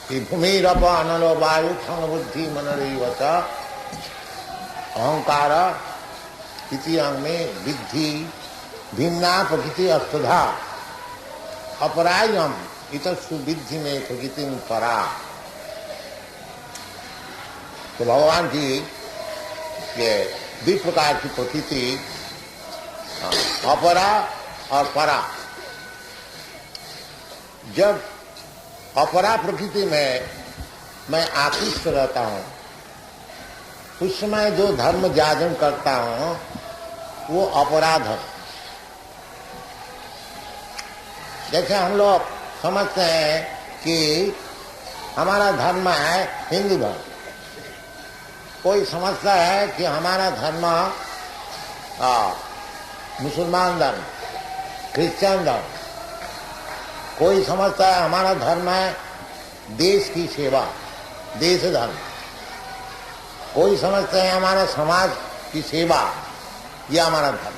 कि भूमिरप अनलो वायु क्षण बुद्धि मनरेवच अहंकार इति अंग में विद्धि भिन्ना प्रकृति अष्टधा अपरायम इतस्सु विद्धि में प्रकृति परा। तो भगवान की ये दो प्रकार की प्रकृति अपरा और परा। जब अपरा प्रकृति में मैं आकृष्ट रहता हूँ उस समय जो धर्म जाजन करता हूँ वो अपराध है। जैसे हम लोग समझते हैं कि हमारा धर्म है हिंदू धर्म, कोई समझता है कि हमारा धर्म मुसलमान धर्म, क्रिश्चियन धर्म, कोई समझता है हमारा धर्म है देश की सेवा, देश धर्म, कोई समझते हैं हमारा समाज की सेवा, यह हमारा धर्म।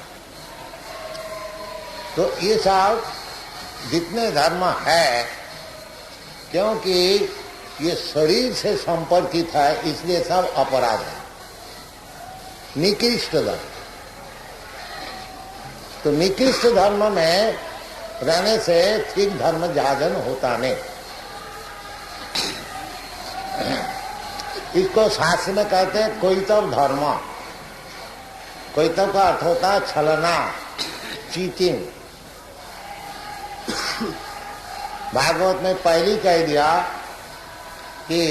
तो ये सब जितने धर्म है, क्योंकि ये शरीर से संपर्कित है इसलिए सब अपराध है, निकृष्ट धर्म। तो निकृष्ट धर्म में रहने से ठीक धर्म जागरण होता नहीं। इसको शास्त्र में कहते हैं कोइतव धर्म। कोइतव का अर्थ होता है छलना, चीटिंग। भागवत में पहली कह दिया कि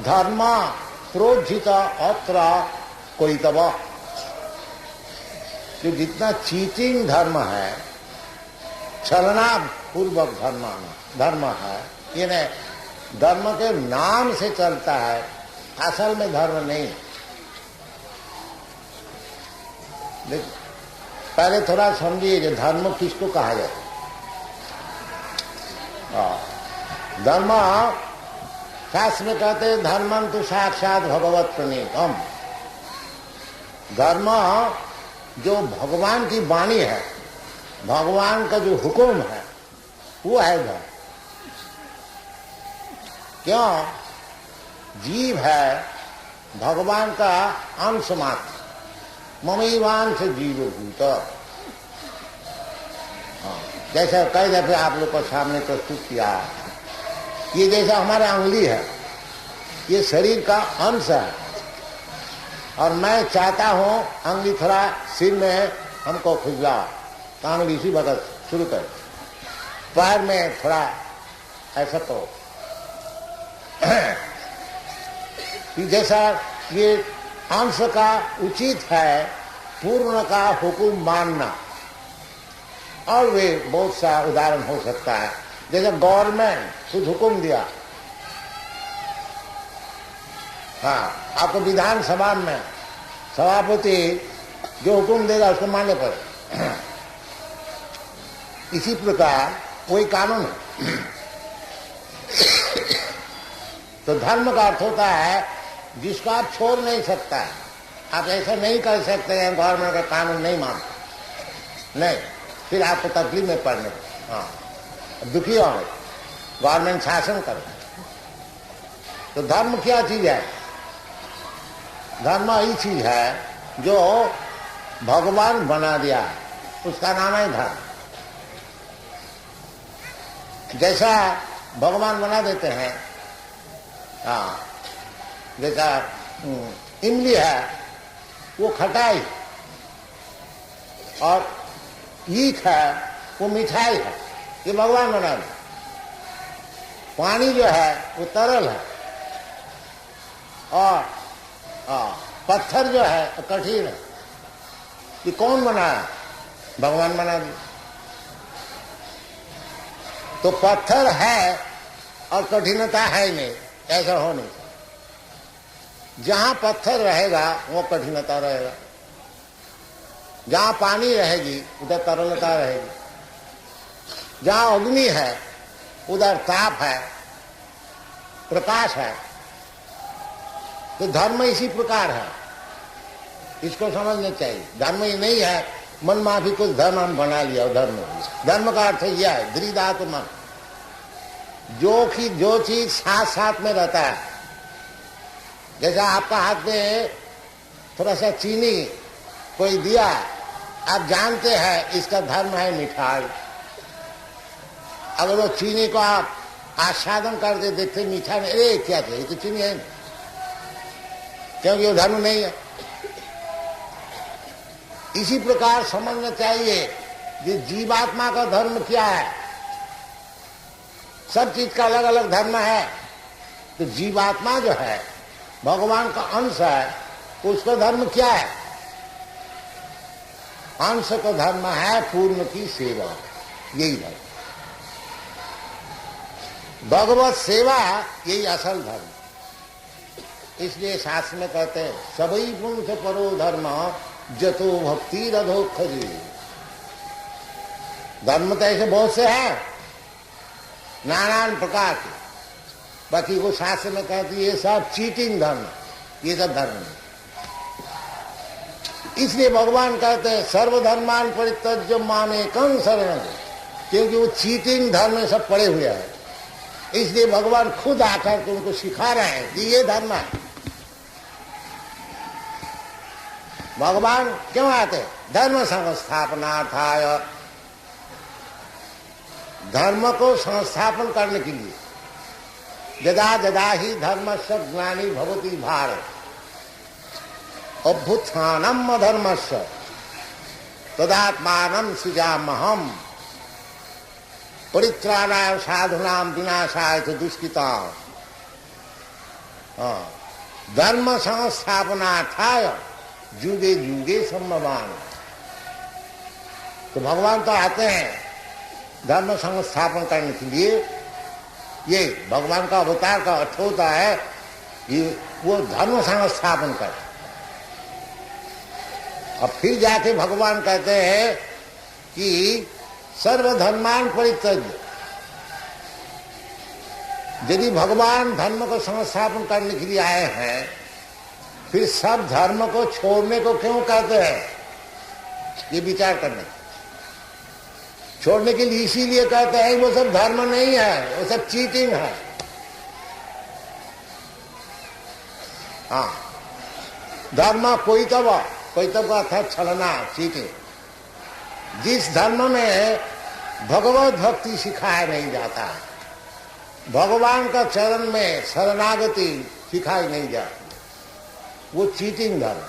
धर्म प्रोज्झित अत्र कोइतव। जो जितना चीटिंग धर्म है, छलना पूर्वक धर्म है, ये धर्म के नाम से चलता है, असल में धर्म नहीं। पहले थोड़ा समझिए कि धर्म किसको कहा जाता है। धर्म शास्त्र में कहते हैं धर्मं तो साक्षात भगवत प्रणीतम। धर्म जो भगवान की वाणी है, भगवान का जो हुक्म है, वो है धर्म। क्यों? जीव है भगवान का अंश मात्र, ममैवांश जीवभूत। जैसा कई दफे आप लोग को सामने प्रस्तुत किया, ये जैसा हमारा अंगुली है, ये शरीर का अंश है, और मैं चाहता हूं अंगुली थोड़ा सिर में हमको खुजला, तो अंगुली इसी वक्त शुरू कर, पैर में थोड़ा ऐसा तो जैसा ये अंश का उचित है पूर्ण का हुक्म मानना। और वे बहुत सा उदाहरण हो सकता है, जैसे गवर्नमेंट कुछ हुक्म दिया, आपको विधानसभा में सभापति जो हुक्म देगा उसको मानने पड़े। इसी प्रकार कोई कानून है। तो धर्म का अर्थ होता है जिसको आप छोड़ नहीं सकता है। आप ऐसा नहीं कर सकते हैं गवर्नमेंट का कानून नहीं मानते, नहीं, फिर आपको तकलीफ में पड़ने, दुखी होंगे, गवर्नमेंट शासन करे। तो धर्म क्या चीज है? धर्म ही चीज है जो भगवान बना दिया है, उसका नाम है धर्म। जैसा भगवान बना देते हैं, जैसा इमली है वो खटाई, और ईख है वो मिठाई है, ये भगवान बना दे। पानी जो है वो तरल है, और पत्थर जो है वो कठिन है। ये कौन बनाया? भगवान बना दिया। तो पत्थर है और कठिनता है नहीं, ऐसा हो नहीं। जहां पत्थर रहेगा वो कठिनता रहेगा, जहां पानी रहेगी उधर तरलता रहेगी, जहां अग्नि है उधर ताप है, प्रकाश है। तो धर्म इसी प्रकार है, इसको समझना चाहिए। धर्म ही नहीं है मन माफी कुछ धर्म हम बना लिया। धर्म का अर्थ यह है, दृढ़ मन, जो चीज साथ साथ में रहता है, जैसा आपका हाथ में थोड़ा सा चीनी कोई दिया, आप जानते हैं इसका धर्म है मिठाई, अगर वो चीनी को आप आस्वादन करके देखते मीठा नहीं, अरे क्या चाहिए तो चीनी है, क्योंकि वो धर्म नहीं है। इसी प्रकार समझना चाहिए कि जीवात्मा का धर्म क्या है। सब चीज का अलग अलग धर्म है, तो जीवात्मा जो है भगवान का अंश है, उसका धर्म क्या है? अंश का धर्म है पूर्ण की सेवा, यही धर्म, भगवत सेवा यही असल धर्म। इसलिए शास्त्र में कहते हैं सबई पुंस परो धर्म जतो भक्ति रधो खजी। धर्म तो ऐसे बहुत से हैं नाना प्रकार के, बाकी वो शास्त्र में कहती है ये सब चीटिंग धर्म, ये सब धर्म नहीं। इसलिए भगवान कहते हैं सर्वधर्मान परित्यज्य मामेकं शरणं, क्योंकि वो चीटिंग धर्म में सब पड़े हुए हैं। इसलिए भगवान खुद आकर के उनको सिखा रहे हैं कि ये धर्म है। भगवान क्यों आते? धर्म संस्थापनार्थाय, धर्म को संस्थापन करने के लिए। यदा यदा ही धर्मस्य ग्लानि भवति भारत अभ्युत्थानम् अधर्मस्य तदात्मानं सृजाम्यहम् परित्राणाय साधूनां विनाशाय च दुष्कृतां। धर्म संस्थापनार्थाय युगे युगे संभवान। तो भगवान तो आते हैं धर्म संस्थापन करने के लिए। ये भगवान का अवतार का अर्थ होता है कि वो धर्म संस्थापन कर। अब फिर जाके भगवान कहते हैं कि सर्वधर्मान परित्यज्य। यदि भगवान धर्म को संस्थापन करने के लिए आए हैं, फिर सब धर्म को छोड़ने को क्यों कहते हैं? ये विचार करने, छोड़ने के लिए इसीलिए कहते हैं वो सब धर्म नहीं है, वो सब चीटिंग है। हाँ, धर्म कोई तब का था छलना, चीटिंग। जिस धर्म में भगवत भक्ति सिखाया नहीं जाता, भगवान का चरण में शरणागति सिखाई नहीं जाती, वो चीटिंग धर्म।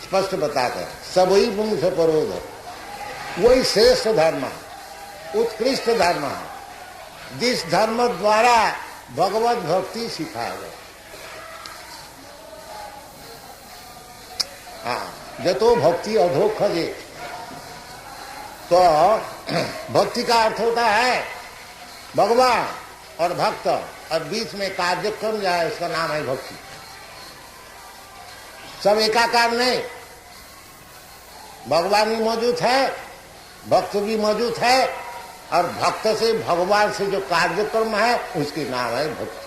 स्पष्ट बताते हैं सबई पुंस परो धर्म, वही श्रेष्ठ धर्म है, उत्कृष्ट धर्म है, जिस धर्म द्वारा भगवत भक्ति सिखाया गया। हाँ, जतो भक्ति अधो खजे। तो भक्ति का अर्थ होता है भगवान और भक्त, और बीच में कार्यक्रम जाए, उसका नाम है भक्ति। सब एकाकार नहीं, भगवान भी मौजूद है, भक्त भी मौजूद है, और भक्त से भगवान से जो कार्यक्रम है उसके नाम है भक्ति।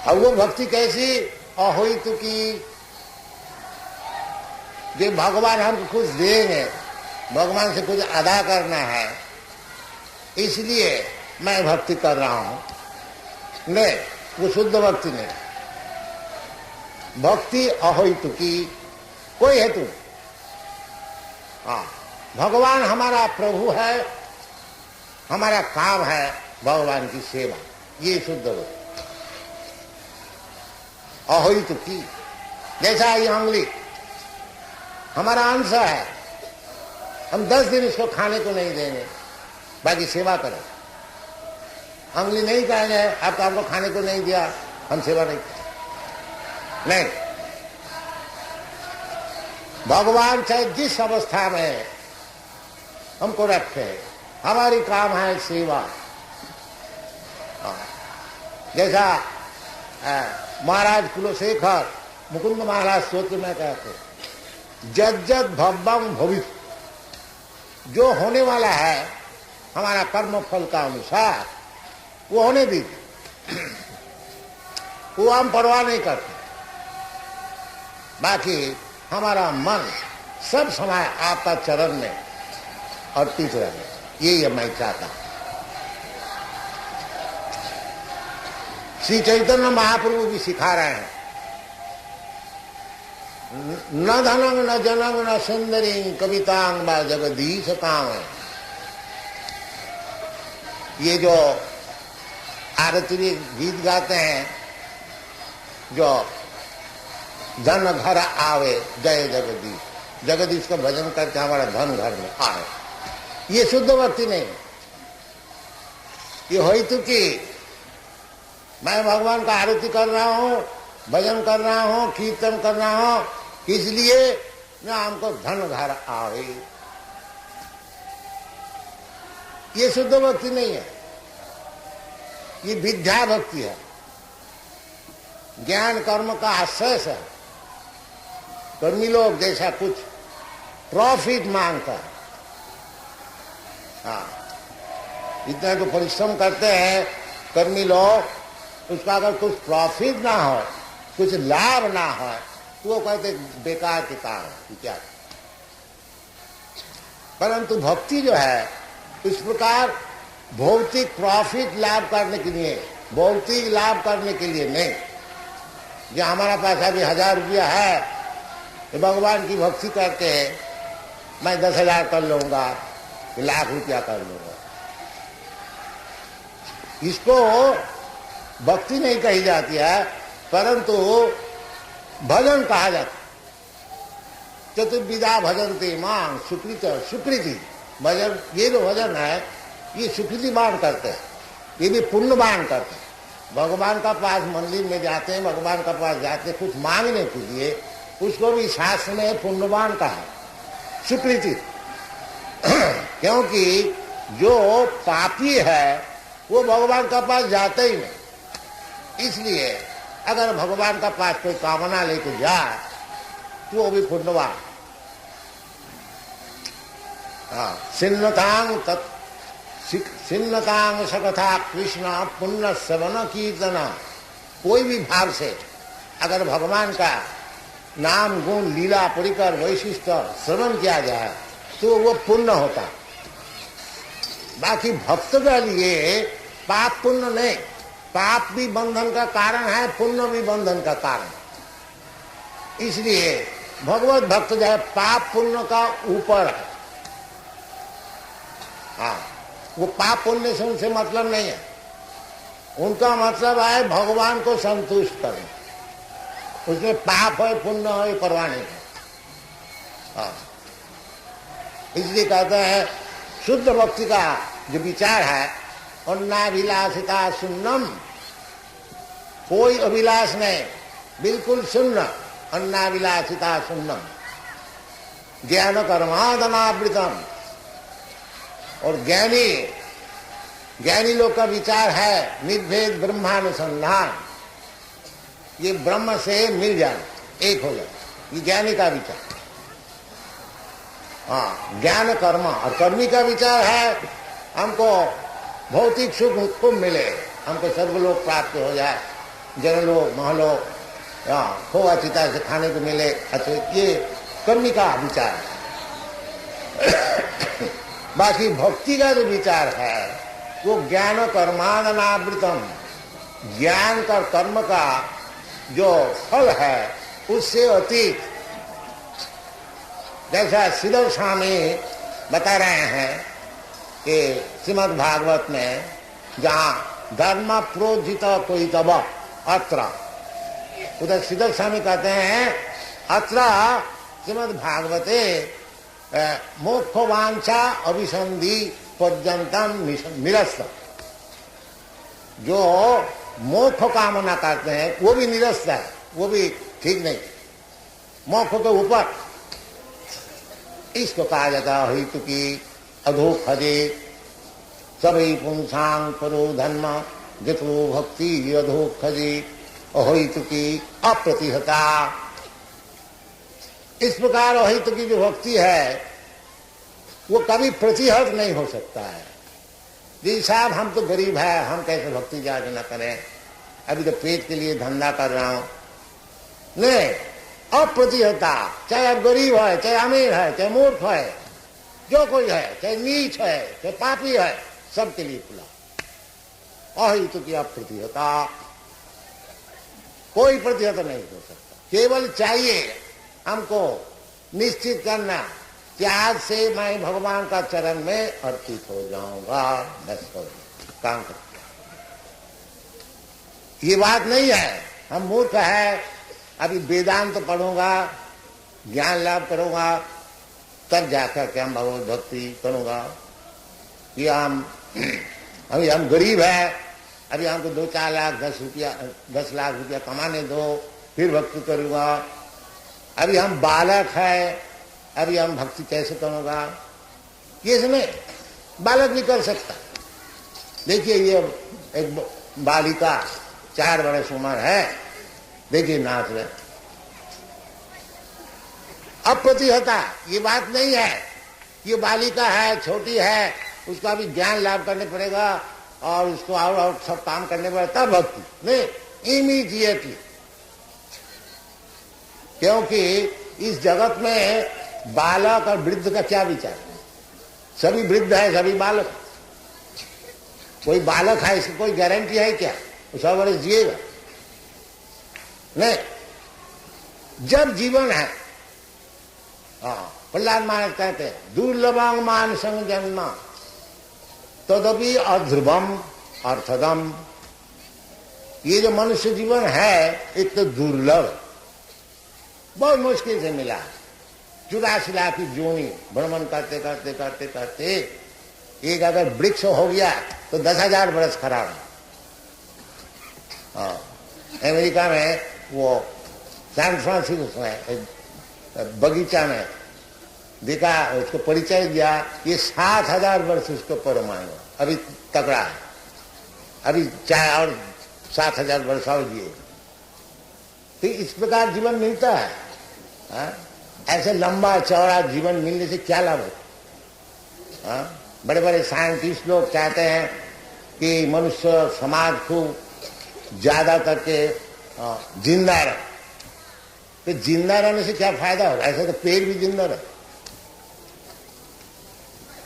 अब वो भक्ति कैसी? अहोइत की, जो भगवान हमको कुछ देंगे, भगवान से कुछ अदा करना है, इसलिए मैं भक्ति कर रहा हूं। नहीं, वो शुद्ध भक्ति नहीं। भक्ति अहोइत की, कोई हेतु। हाँ, भगवान हमारा प्रभु है, हमारा काम है भगवान की सेवा, ये शुद्ध भक्ति। अहोइत की, जैसा ये अंगुली हमारा अंश है, हम 10 दिन इसको खाने को नहीं देंगे, बाकी सेवा करें। अंगुली नहीं कहेंगे अब तो हमको खाने को नहीं दिया, हम सेवा नहीं करें। नहीं, भगवान चाहे जिस अवस्था में हमको रखे, हमारी काम है सेवा। जैसा महाराज कुलशेखर मुकुंद महाराज स्तोत्र में कहते, जज्जत भव्यम भविष्य, जो होने वाला है हमारा कर्म फल का अनुसार वो होने दीजिए, वो हम परवाह नहीं करते। बाकी हमारा मन सब समय आपका चरण में, और तीसरा ये मैं चाहता। श्री चैतन्य महाप्रभु भी सिखा रहे हैं, न धनंग न जनंग न सुंदरी कवितांग बा जगदीश काम। ये जो आरती गीत गाते हैं, जो धन घर आवे जय जगदीश, जगदीश का भजन करके हमारा धन घर में आए, ये शुद्ध भक्ति नहीं। ये हो तो कि मैं भगवान का आरती कर रहा हूं, भजन कर रहा हूं, कीर्तन कर रहा हूं, इसलिए ना हमको धन घर आवे, ये शुद्ध भक्ति नहीं है, ये विद्या भक्ति है, ज्ञान कर्म का आश्रय है। कर्मी लोग जैसा कुछ प्रॉफिट मांगता है, हाँ, इतना तो परिश्रम करते हैं कर्मी लोग, उसका अगर कुछ प्रॉफिट ना हो, कुछ लाभ ना हो, तो वो कहते बेकार के कारण क्या। परंतु भक्ति जो है इस प्रकार भौतिक प्रॉफिट लाभ करने के लिए, भौतिक लाभ करने के लिए नहीं। जो हमारा पास अभी 1000 रुपया है, तो भगवान की भक्ति करके मैं 10,000 कर लूंगा, 1,00,000 रुपया कर लूंगा, इसको भक्ति नहीं कही जाती है, परंतु भजन कहा जाता। चतुर्विधा भजनते मां सुकृति भजन, ये जो भजन है ये सुकृति बाण करते हैं, ये भी पुण्य बाण करते हैं। भगवान का पास मंदिर में जाते हैं, भगवान का पास जाते हैं कुछ मांगने के लिए, उसको भी शास्त्र में पुण्यवान कहा है, सुकृति। क्योंकि जो पापी है वो भगवान का पास जाते ही नहीं, इसलिए अगर भगवान का पास कोई कामना लेके जाए तो वो भी पुण्यवान। सिन्नतांग सकथा कृष्ण पुण्य श्रवण कीर्तन, कोई भी भाव से अगर भगवान का नाम गुण लीला परिकर वैशिष्ट श्रवण किया जाए तो वो पुण्य होता। बाकी भक्त के लिए पाप पुण्य नहीं, पाप भी बंधन का कारण है, पुण्य भी बंधन का कारण। इसलिए भगवत भक्त जो है पाप पुण्य का ऊपर है। हाँ, वो पाप पुण्य से उनसे मतलब नहीं है, उनका मतलब है भगवान को संतुष्ट करना। उसमें पाप है पुण्य है परवाह नहीं। हाँ, इसलिए कहते हैं शुद्ध भक्ति का जो विचार है, अन्नाभिलाषिता शून्यम, कोई अभिलाष नहीं, बिल्कुल शून्य, अन्नाभिलाषिता शून्यम, ज्ञान कर्मादनावृतम। और ज्ञानी लोग का विचार है निर्भेद ब्रह्मानुसंधान, ये ब्रह्म से मिल जाए, एक हो जाए, ये ज्ञानी का विचार। हाँ, ज्ञान कर्म और कर्मी का विचार है हमको भौतिक सुख खूब मिले, हमको सर्वलोक प्राप्त हो जाए, जनलोक महलोक, खोआ चिता से खाने को मिले, अच्छा, ये कर्मी का विचार है। बाकी भक्ति का जो विचार है वो ज्ञान कर्मादनावृतम, ज्ञान का कर्म का जो फल है उससे अतीत। जैसा श्रीधर स्वामी बता रहे हैं कि श्रीमद् भागवत में जहाँ धर्म प्रोजित कोई तब अत्र, उधर श्रीधर स्वामी कहते हैं अत्र श्रीमद् भागवते मोक्षवांछा अभिसंधि पर्यंतम निरस्त। जो मोक्ष कामना करते हैं वो भी निरस्त है, वो भी ठीक नहीं, मोक्ष के ऊपर। इसको कहा जाता है हितु की अधोखजे सभी पुंसांग परो धर्म जितो भक्ति अधोखजे अहितु की अप्रतिहता। इस प्रकार अहितु की जो भक्ति है वो कभी प्रतिहत नहीं हो सकता है। जी साहब हम तो गरीब है, हम कैसे भक्ति जाके न करें, अभी तो पेट के लिए धंधा कर रहा हूं। नहीं, अप्रतिहता, चाहे आप गरीब है, चाहे अमीर है, चाहे मूर्ख है, जो कोई है, चाहे नीच है, चाहे पापी है, सबके लिए खुला। अहितु की प्रतिहता, कोई प्रतिहत नहीं हो सकता। केवल चाहिए हमको निश्चित करना कि आज से मैं भगवान का चरण में अर्पित हो जाऊंगा, बस हो काम कर। ये बात नहीं है हम मूर्ख है, अभी वेदांत तो पढ़ूंगा, ज्ञान लाभ करूंगा, तब जाकर के हम भगवत भक्ति करूंगा। ये अभी हम गरीब है, अभी हमको 2-4 लाख 10 लाख रुपया कमाने दो, फिर भक्ति करूंगा। अभी हम बालक है, अभी हम भक्ति कैसे करूंगा? ये इसमें बालक भी कर सकता। देखिए ये एक बालिका 4 वर्ष उम्र है, देखिए नाच रहे। अप्रतिहता ये बात नहीं है, ये बालिका है, छोटी है, उसका भी ज्ञान लाभ करने पड़ेगा और उसको और सब काम करने पड़ेगा तब भक्ति नहीं, इमीडिएटली। क्योंकि इस जगत में बालक और वृद्ध का क्या विचार? सभी वृद्ध है, सभी बालक। कोई बालक है इसकी कोई गारंटी है क्या वो 100 वर्ष जिएगा? नहीं। जब जीवन है, हाँ, प्रहलाद महाराज कहते हैं दुर्लभम मानसं जन्म तदपि अध्रुवम अर्थदम। ये जो मनुष्य जीवन है इतना दुर्लभ, बहुत मुश्किल से मिला। 84 लाख की जोनी भ्रमण करते करते करते करते एक अगर वृक्ष हो गया तो 10,000 वर्ष खड़ा है। हाँ, अमेरिका में वो सैन फ्रांसिस्को में एक बगीचा में देखा, उसको परिचय दिया, ये 7,000 वर्ष उसको परमाणु अभी तगड़ा है, अभी चाहे और 7,000 वर्ष और जिए। तो इस प्रकार जीवन मिलता है। हाँ? ऐसे लंबा चौड़ा जीवन मिलने से क्या लाभ है? हाँ? बड़े बड़े साइंटिस्ट लोग चाहते हैं कि मनुष्य समाज को ज्यादा करके जिंदा रहे। तो जिंदा रहने से क्या फायदा होगा? ऐसे तो पेड़ भी जिंदा रहे।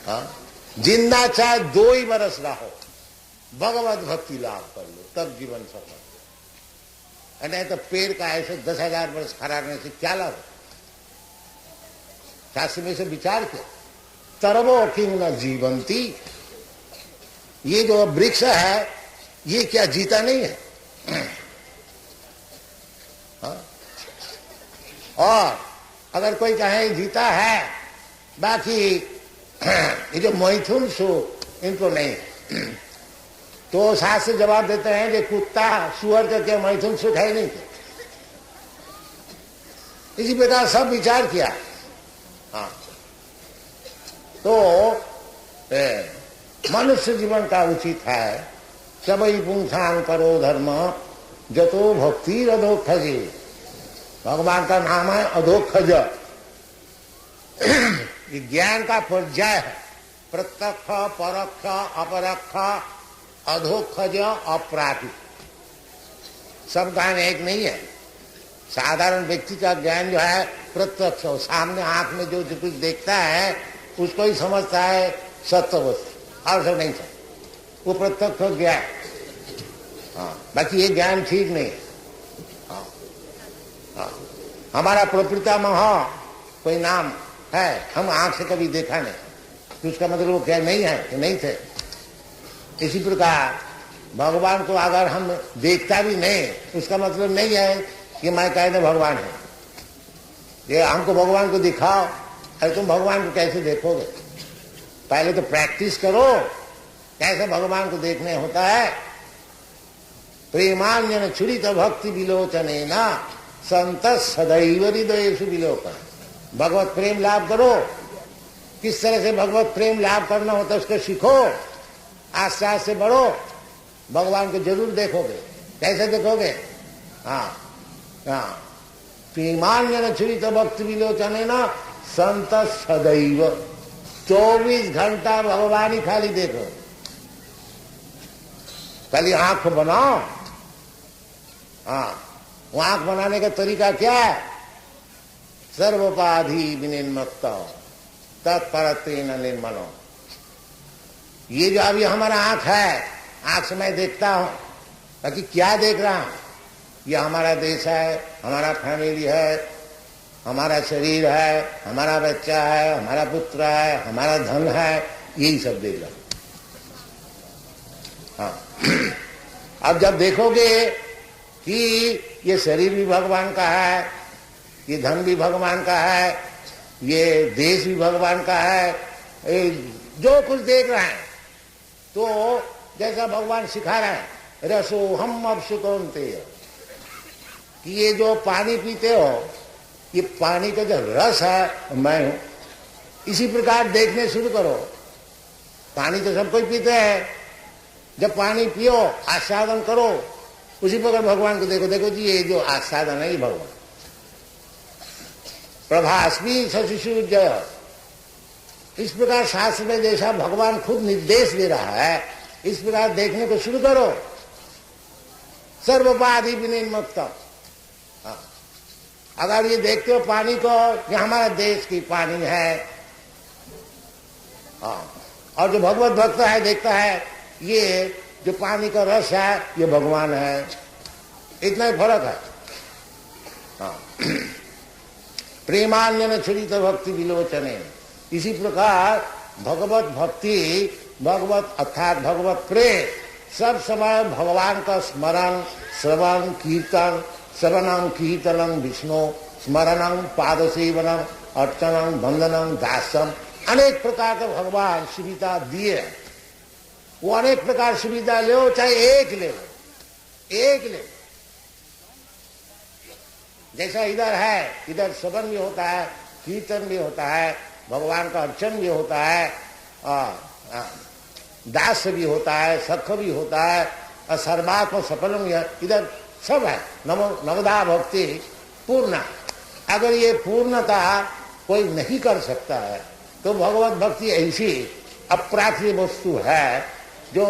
हाँ? जिंदा चाहे 2 ही वर्ष रहो, भगवत भक्ति लाभ कर लो, तब जीवन सफल। नहीं तो पेड़ का ऐसे 10,000 वर्ष खड़ा रहने से क्या लाभ? शास्त्र में से विचार किया, तरवो किंग न जीवंती। ये जो वृक्ष है ये क्या जीता नहीं है? हाँ? और अगर कोई कहे जीता है, बाकी ये जो मैथुन सु इनको नहीं, तो शास्त्र जवाब देते हैं कि कुत्ता सुअर का क्या मैथुन सुख है नहीं? इसी प्रकार सब विचार किया। हाँ, तो मनुष्य जीवन का उचित है सबई पुंसान करो धर्म जतो भक्ति अधोक्षजे। भगवान का नाम है अधोक्षज। ज्ञान का पर्याय है प्रत्यक्ष परोक्ष अपरोक्ष अधोक्षज अपराधि। सब ज्ञान एक नहीं है। साधारण व्यक्ति का ज्ञान जो है प्रत्यक्ष, सामने आंख में जो कुछ देखता है उसको ही समझता है सत्य वस्तु, और सब नहीं समझता, वो प्रत्यक्ष ज्ञान। हाँ, बाकी ये ज्ञान ठीक नहीं है। हाँ, हाँ, हमारा प्रपितामह कोई नाम है, हम आंख से कभी देखा नहीं, तो उसका मतलब वो क्या नहीं है कि नहीं थे। इसी प्रकार भगवान को अगर हम देखता भी नहीं, उसका मतलब नहीं है कि मैं कहते भगवान है। ये हमको भगवान को दिखाओ, अरे तुम भगवान को कैसे देखोगे? पहले तो प्रैक्टिस करो कैसे भगवान को देखने होता है। प्रेमान्यन छुरित भक्ति विलोचने ना संत सदैव हृदयेषु विलोकन। भगवत प्रेम लाभ करो। किस तरह से भगवत प्रेम लाभ करना होता है उसको सीखो, आस्ते आस्ते बढ़ो, भगवान को जरूर देखोगे। कैसे देखोगे? हाँ हाँ, प्रेमान्यन छुरित भक्ति विलोचने ना संत सदैव, 24 घंटा भगवान ही खाली देखो। खाली आंख बनाओ। हाँ, वो आंख बनाने का तरीका क्या है? सर्वोपाधि विनिर्मुक्त, तत्परत्वेन निर्मलो। ये जो अभी हमारा आंख है, आंख से मैं देखता हूं, बाकी क्या देख रहा हूं? ये हमारा देश है, हमारा फैमिली है, हमारा शरीर है, हमारा बच्चा है, हमारा पुत्र है, हमारा धन है, यही सब देख रहा हूं। हाँ। अब जब देखोगे कि ये शरीर भी भगवान का है, ये धन भी भगवान का है, ये देश भी भगवान का है, जो कुछ देख रहे हैं, तो जैसा भगवान सिखा रहे हैं, रसो हम अब सुकौनते, कि ये जो पानी पीते हो, ये पानी का जो रस है मैं हूं। इसी प्रकार देखने शुरू करो। पानी तो सब कोई पीते हैं, जब पानी पियो, आस्वादन करो, उसी प्रकार भगवान को देखो। देखो जी, ये जो आस्वादन है ये भगवान। प्रभास्मी शशिशूर्जय, इस प्रकार शास्त्र में जैसा भगवान खुद निर्देश दे रहा है, इस प्रकार देखने को शुरू करो। सर्वोपाधि विनिर्मुक्तम। अगर ये देखते हो पानी को, ये हमारा देश की पानी है, और जो भगवत भक्त है देखता है ये जो पानी का रस है ये भगवान है, इतना ही फर्क है। प्रेमान्यन छुरित भक्ति विलोचने, इसी प्रकार भगवत भक्ति, भगवत अर्थात भगवत प्रेम, सब समय भगवान का स्मरण, श्रवण, कीर्तन, श्रवणं कीर्तनं विष्णु, स्मरणं पादसेवनम, अर्चनम, वंदनम, दासम, अनेक प्रकार का भगवान सुविधा दिए। वो अनेक प्रकार सुविधा लो, चाहे एक ले लो, एक ले। जैसा इधर है, इधर श्रवण भी होता है, कीर्तन भी होता है, भगवान का अर्चन भी होता है, दास भी होता है, सख भी होता है, और सर्वात्म सफलम, इधर सब है। नवदा भक्ति पूर्ण। अगर ये पूर्णता कोई नहीं कर सकता है तो भगवत भक्ति ऐसी अप्राप्य वस्तु है जो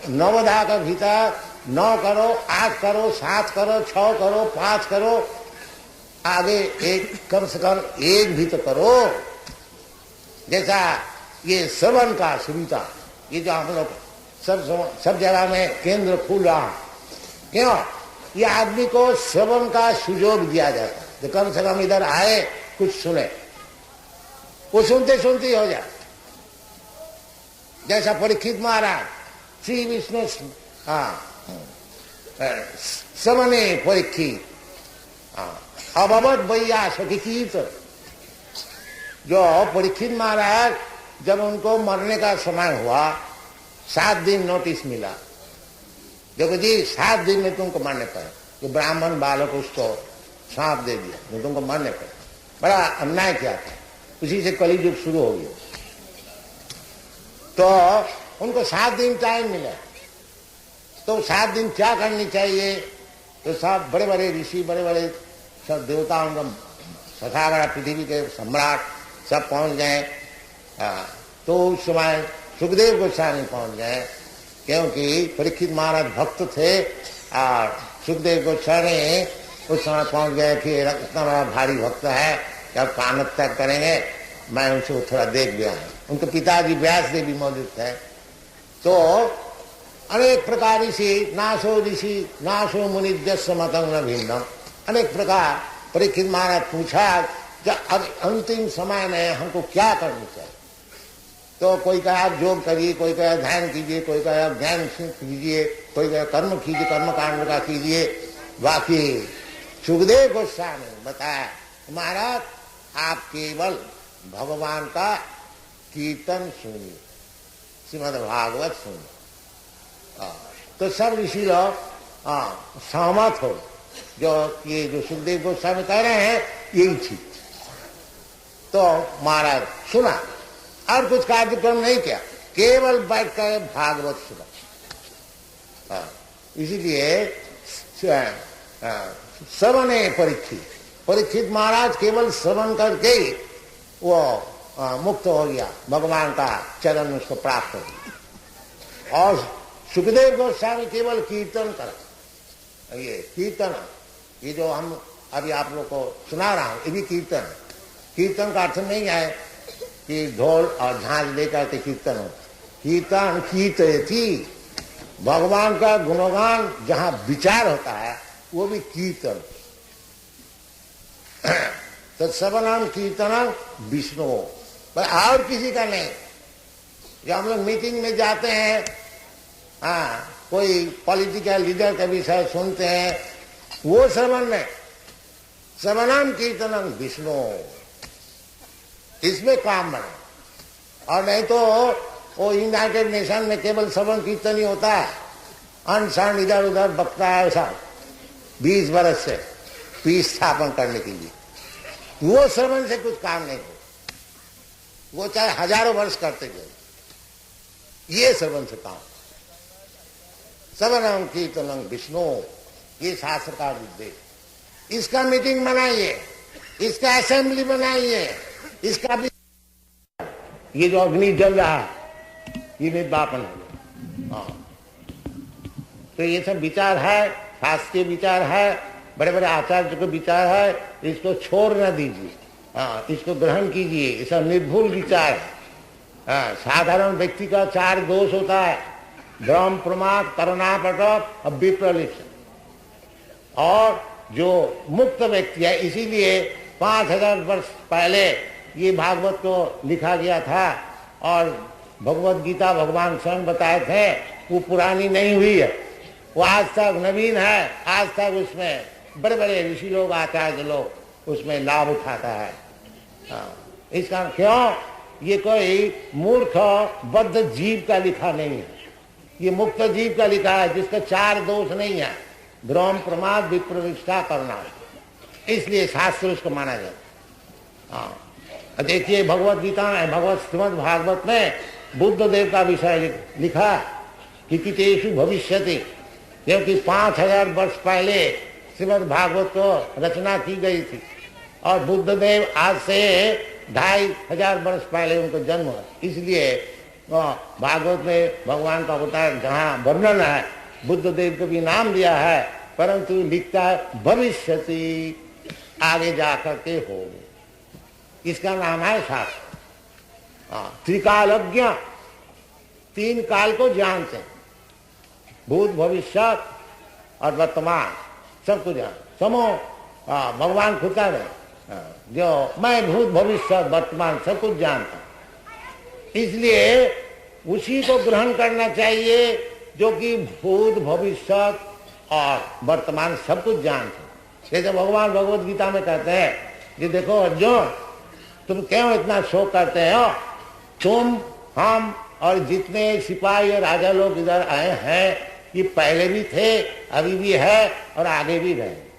नवदा का भीतर 9 करो, 8 करो, 7 करो, 6 करो, 5 करो, आगे एक कम से कम एक भी तो करो। जैसा ये श्रवण का सुविधा, ये जो हम लोग सब जगह में केंद्र खुल रहा, क्यों? ये आदमी को श्रवण का सुयोग दिया जाता है, तो कम से कम इधर आए, कुछ सुने, वो सुनते सुनते ही हो जाए। जैसा परीक्षित महाराज श्री विष्णु श्रवणे परीक्षित अभवत भैया सखीत, जो परीक्षित महाराज जब उनको मरने का समय हुआ, 7 दिन नोटिस मिला, देखो जी 7 दिन में तुमको मरने पड़े। तो ब्राह्मण बालक उसको सांप दे दिया, तो तुमको मरने पड़े। बड़ा अन्याय किया था, उसी से कलियुग शुरू हो गया। तो उनको 7 दिन टाइम मिला, तो 7 दिन क्या करनी चाहिए? तो सब बड़े बड़े ऋषि, बड़े बड़े सब देवताओं का सखागरा, पृथ्वी के सम्राट सब पहुंच गए। तो उस समय सुखदेव गोस्वामी पहुंच गए, क्योंकि परीक्षित महाराज भक्त थे और सुखदेव गोस्वामी उस समय पहुंच गए कि इतना बड़ा भारी भक्त है, जब कानत तक करेंगे, मैं उनसे थोड़ा देख गया हूं। उनके पिताजी व्यास देव भी मौजूद थे। तो अनेक प्रकार ऋषि, नाशो ऋषि नाशो मुनिजस्य मतंग न भिन्नम, अनेक प्रकार परीक्षित महाराज पूछा जब अब अंतिम समय में हमको क्या करना चाहिए? तो कोई कहा आप योग करिए, कोई कहा ध्यान कीजिए, कोई कहा ज्ञान कीजिए, कोई कहा कर्म कीजिए, कर्म कांड का कीजिए। बाकी सुखदेव गोस्वामी बताया, महाराज आप केवल भगवान का कीर्तन सुनिए, श्रीमद् भागवत सुनिए। तो सब ऋषि लोग सहमत हो, जो ये जो सुखदेव गोस्वामी कह रहे हैं यही चीज। तो महाराज सुना और कुछ कार्यक्रम नहीं किया, केवल बैठ कर भागवत सुना। इसीलिए श्रवणे परीक्षित महाराज केवल श्रवण करके वो मुक्त हो गया, भगवान का चरण उसको प्राप्त हो गया। और सुखदेव गोस्वामी केवल कीर्तन करा। ये कीर्तन, ये जो हम अभी आप लोग को सुना रहा हूं, ये भी कीर्तन है। कीर्तन का अर्थ नहीं है कि ढोल और झांझ लेकर के कीर्तन हो। कीर्तन कीर्तयति, भगवान का गुणगान जहां विचार होता है वो भी कीर्तन। तो सबनाम कीर्तन विष्णु, पर और किसी का नहीं। जब हम लोग मीटिंग में जाते हैं, हाँ, कोई पॉलिटिकल लीडर का विषय सुनते हैं, वो श्रवण में सबनाम कीर्तनम विष्णु, इसमें काम बने। और नहीं तो वो यूनाइटेड नेशन में केवल श्रवण कीर्तन ही होता है, अनशन इधर उधर बकता है ऐसा 20 बरस से पीस स्थापन करने के लिए। वो श्रवण से कुछ काम नहीं हो, वो चाहे हजारों वर्ष करते गए, ये श्रवण से काम। श्रवणम कीर्तनम विष्णु, ये शास्त्र का उद्देश्य। इसका मीटिंग बनाइए, इसका असेंबली बनाइए, इसका भी ये जो अग्नि जल रहा है ये विज्ञापन है। हाँ, तो ये सब विचार है, शास्त्रीय विचार है, बड़े बड़े आचार्य को विचार है, इसको छोड़ न दीजिए। हाँ, इसको ग्रहण कीजिए, ये सब निर्भुल विचार है। हाँ, साधारण व्यक्ति का 4 दोष होता है, भ्रम, प्रमाद, करुणापटक और विप्रलिप्स। और जो मुक्त व्यक्ति है, इसीलिए 5000 वर्ष पहले ये भागवत को लिखा गया था, और भगवत गीता भगवान स्वयं बताए थे, वो पुरानी नहीं हुई है, वो आज तक नवीन है। आज तक उसमें बड़े बड़े ऋषि लोग, आचार्य लोग उसमें लाभ उठाता है। हाँ, इसका क्यों? ये कोई मूर्ख बद्ध जीव का लिखा नहीं है, ये मुक्त जीव का लिखा है, जिसका 4 दोष नहीं है, भ्रम, प्रमाद, विप्रविष्टा, करुणा। इसलिए शास्त्र उसको माना जाता। हाँ, देखिए भगवत गीता में, भगवत श्रीमद् भागवत में बुद्ध देव का विषय लिखा कि कितेषु भविष्यति, क्योंकि 5000 वर्ष पहले श्रीमद् भागवत को रचना की गई थी, और बुद्ध देव आज से 2500 वर्ष पहले उनको जन्म हुआ। इसलिए भागवत में भगवान का अवतार जहाँ वर्णन है, बुद्ध देव को भी नाम दिया है, परंतु लिखता है भविष्यति, आगे जाकर के हो। इसका नाम है शास्त्र। त्रिकालज्ञ, 3 काल को जानते हैं, भूत, भविष्य और वर्तमान, सबको जान समो। भगवान खुद का नहीं, जो मैं भूत, भविष्य, वर्तमान सब कुछ जानता हूं। इसलिए उसी को ग्रहण करना चाहिए जो कि भूत, भविष्य और वर्तमान सब कुछ जानते हैं। जैसे भगवान भगवत गीता में कहते हैं कि देखो अर्जुन, तुम क्यों इतना शोक करते हो? तुम, हम और जितने सिपाही और राजा लोग इधर आए हैं, ये पहले भी थे, अभी भी है और आगे भी रहेंगे।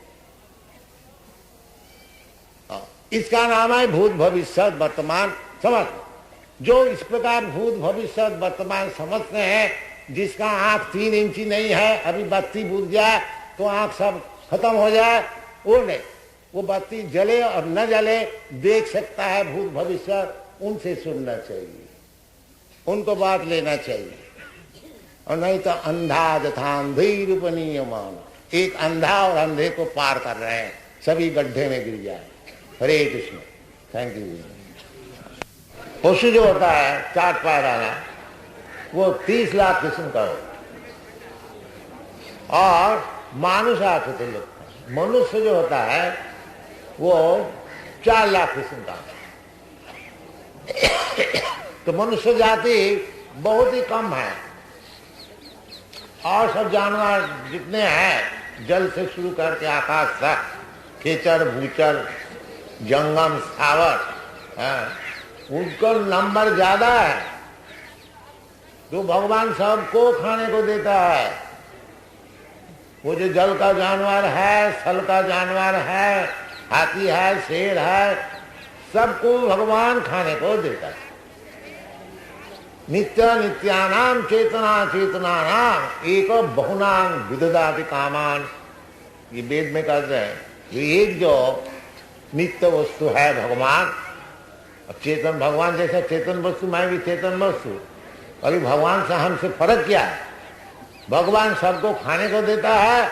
इसका नाम है भूत, भविष्य, वर्तमान समझ। जो इस प्रकार भूत, भविष्य, वर्तमान समझते हैं, जिसका आंख 3 इंची नहीं है, अभी बत्ती बुझ जाए तो आंख सब खत्म हो जाए, वो नहीं, वो बत्ती जले और न जले देख सकता है भूत भविष्य, उनसे सुनना चाहिए, उनको बात लेना चाहिए। और नहीं तो अंधा तथा अंधे रूपनीयमान, एक अंधा और अंधे को पार कर रहे हैं, सभी गड्ढे में गिर जाए। हरे कृष्ण, थैंक यू। पशु जो होता है 4 पैर वाला, वो 30 लाख किस्म का हो, और मानुष आकृति लोग, मनुष्य जो होता है वो 4 लाख किस्म का। तो मनुष्य जाति बहुत ही कम है, और सब जानवर जितने हैं, जल से शुरू करके आकाश तक, खेचर, भूचर, जंगम, स्थावर, उनको नंबर ज्यादा है। तो भगवान सबको खाने को देता है। वो जो जल का जानवर है, स्थल का जानवर है, हाथी है, शेर है, सबको भगवान खाने को देता है। नित्य नित्यानाम चेतना चेतनानाम एक बहुनाम विददाति कामान, ये वेद में कहते हैं। ये एक जो नित्य वस्तु है भगवान, अब चेतन भगवान जैसा चेतन वस्तु, मैं भी चेतन वस्तु, अभी भगवान से हमसे फर्क क्या है? भगवान सबको खाने को देता है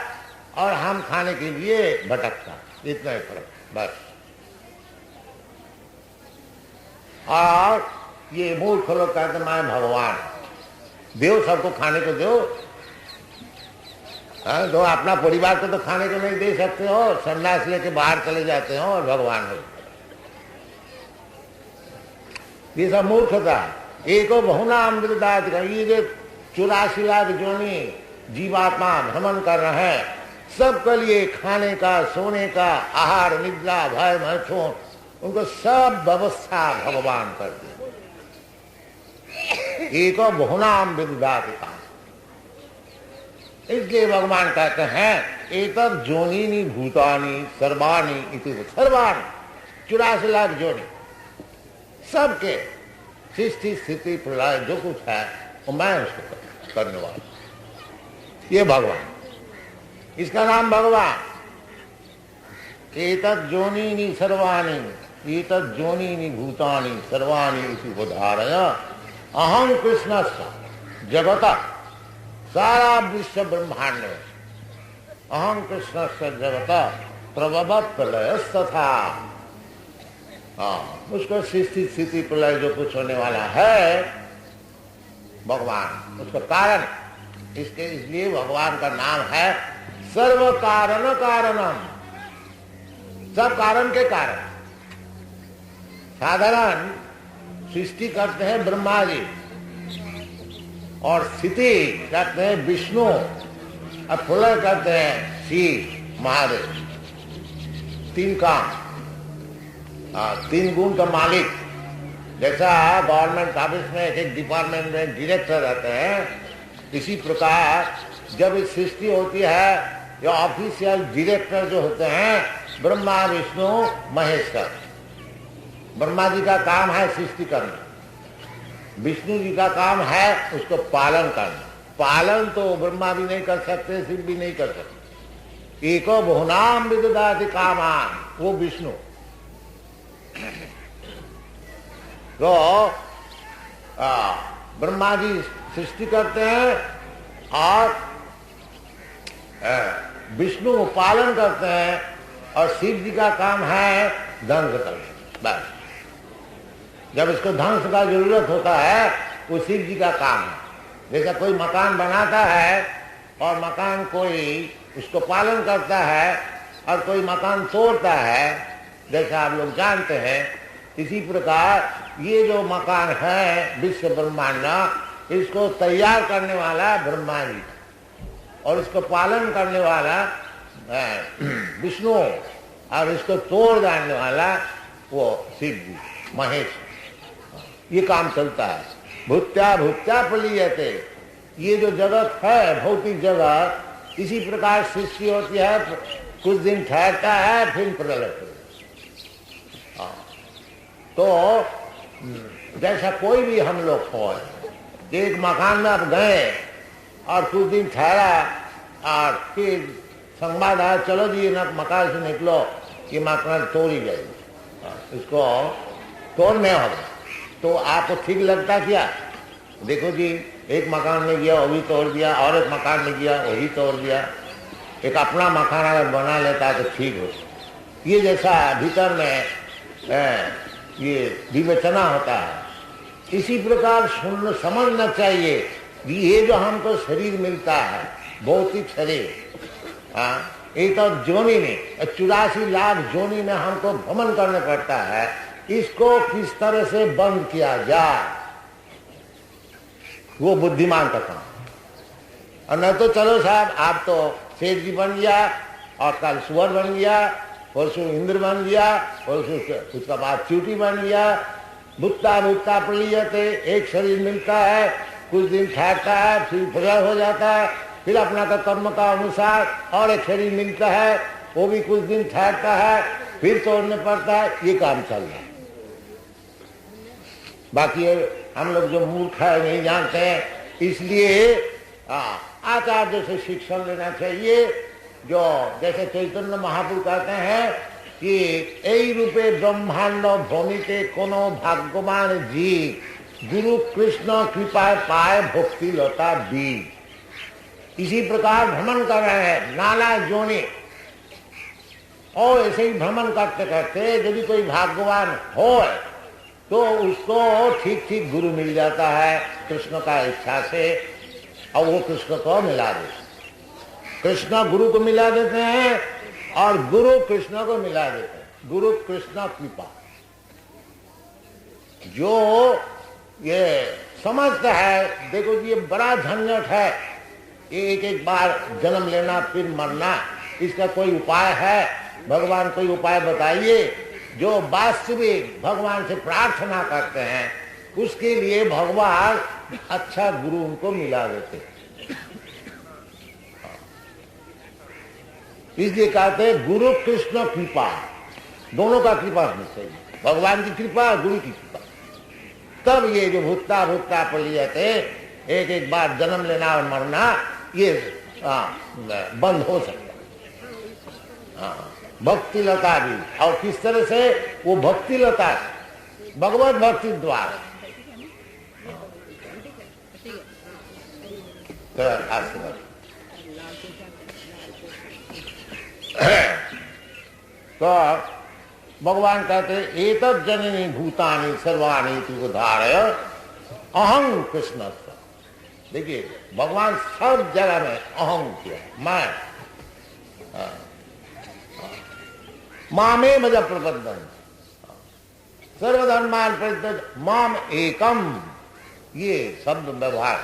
और हम खाने के लिए भटकता, इतना ही फर्क बस। और ये मूर्ख लोग कहते मैं भगवान, दो सबको खाने को दो। तो अपना परिवार को तो खाने को नहीं दे सकते हो, संन्यास लेके बाहर चले जाते हो और भगवान हो। ये सब मूर्खता। एको बहुनाम विरुद्धात, ये जो 84 लाख जोनी जीवात्मा भ्रमण कर रहे हैं, सबके लिए खाने का, सोने का, आहार, निद्रा, भय, मैथुन, उनको सब व्यवस्था भगवान कर दी। एको बहुनाम विरुद्धात, इसलिए भगवान कहते हैं एतत् जोनिनी भूतानि सर्वाणि इति। सर्वाणि 84 लाख जोनी, सबके सृष्टि स्थिति प्रलय जो कुछ है वो मैं उसको करने वाला। ये भगवान, इसका नाम भगवान। एतत् जोनिनी सर्वाणि, एतत् जोनिनी भूतानि सर्वाणि इति उदाहरय अहं कृष्णस्य जगतः, सारा विश्व ब्रह्मांड, अहं कृष्णस्य जगतः प्रभवत् प्रलयस्तथा। उसको सृष्टि स्थिति प्रलय जो कुछ होने वाला है भगवान, उसका कारण, इसके इसलिए भगवान का नाम है सर्व कारण कारणम, सब कारण के कारण। साधारण सृष्टि करते हैं ब्रह्मा जी और स्थिति करते हैं विष्णु और प्रलय करते हैं शिव महादेव। तीन काम, तीन गुण का मालिक। जैसा गवर्नमेंट ऑफिस में एक डिपार्टमेंट में डायरेक्टर रहते हैं, इसी प्रकार जब इस सृष्टि होती है, जो ऑफिशियल डायरेक्टर जो होते हैं ब्रह्मा विष्णु महेश्वर। ब्रह्मा जी का काम है सृष्टि करना, विष्णु जी का काम है उसको पालन करना। पालन तो ब्रह्मा भी नहीं कर सकते, शिव भी नहीं कर सकते। एको बहुनाम विदधाति कामान, वो विष्णु। तो ब्रह्मा जी सृष्टि करते हैं और विष्णु पालन करते हैं, और शिव जी का काम है ध्वंस करना। बस जब इसको ध्वंस का जरूरत होता है वो शिव जी का काम है। जैसा कोई मकान बनाता है और मकान कोई उसको पालन करता है और कोई मकान तोड़ता है, जैसा आप लोग जानते हैं, इसी प्रकार ये जो मकान है विश्व ब्रह्मांड, इसको तैयार करने वाला ब्रह्मा जी और इसको पालन करने वाला विष्णु, और इसको तोड़ डालने वाला वो शिव जी महेश। ये काम चलता है। भूत्या भूत्या प्रलीयते, ये जो जगत है भौतिक जगत, इसी प्रकार सृष्टि होती है, कुछ दिन ठहरता है फिर प्रलय। तो जैसा कोई भी हम लोग हो, एक मकान में आप गए और कुछ दिन ठहरा और फिर संवाद आया चलो जी ना मकान से निकलो, ये मकान तोड़ ही गए, इसको तोड़ने होगा। तो आपको ठीक लगता क्या? देखो जी एक मकान में गया वो भी तोड़ दिया, और एक मकान में गया वही तोड़ दिया। एक अपना मकान अगर बना लेता है तो ठीक हो। ये जैसा भीतर में ये विवेचना होता है, इसी प्रकार समझना चाहिए कि ये जो हमको शरीर मिलता है भौतिक शरीर, एक तो जोनी में 84 लाख जोनी में हमको भ्रमण करना पड़ता है, इसको किस तरह से बंद किया जाए वो बुद्धिमान का काम। और नहीं तो चलो साहब आप तो शेर जी बन गया और कल सुअर बन गया, परसों इंद्र बन गया, परसों उसका बाद चींटी बन गया। भुट्टा भुट्टा प्रलीयते, एक शरीर मिलता है, कुछ दिन ठहरता है, फिर प्रलय हो जाता है, फिर अपना का कर्म का अनुसार और एक शरीर मिलता है, वो भी कुछ दिन ठहरता है, फिर तोड़ने पड़ता है। ये काम चल रहा है। बाकी हम लोग जो मूर्ख है नहीं जानते हैं, इसलिए आचार्य से शिक्षण लेना चाहिए। जो जैसे चैतन्य महाप्रभु कहते हैं कि এই रूपे ब्रह्मांड भ्रमिते कोनो भाग्यवान जी गुरु कृष्ण कृपा पाए भक्ति लता बीज। इसी प्रकार भ्रमण कर रहे हैं नाना जोनी, और ऐसे ही भ्रमण करते करते यदि कोई भाग्यवान हो तो उसको ठीक ठीक गुरु मिल जाता है कृष्ण का इच्छा से, और वो कृष्ण को मिला देते, कृष्ण गुरु को मिला देते हैं और गुरु कृष्ण को मिला देते हैं। गुरु कृष्ण कृपा, जो ये समझता है, देखो जी ये बड़ा झंझट है, एक एक बार जन्म लेना फिर मरना, इसका कोई उपाय है? भगवान कोई उपाय बताइए। जो वास्तविक भगवान से प्रार्थना करते हैं उसके लिए भगवान अच्छा गुरु उनको मिला देते, इसलिए कहते हैं गुरु कृष्ण कृपा, दोनों का कृपा होनी चाहिए, भगवान की कृपा गुरु की कृपा, तब ये जो भूतता भूतता पलियते एक एक बार जन्म लेना और मरना ये बंद हो सकता। भक्ति लता भी, और किस तरह से? वो भक्ति लता भगवत भक्ति द्वारा। तो भगवान कहते एतत् जननी भूतानि सर्वाणि तु उद्धारय अहं कृष्ण। देखिए भगवान सब जगह में अहं किया, मैं, मामे मज प्रबंधन सर्वधर्मान परित्यज माम एकम, ये शब्द व्यवहार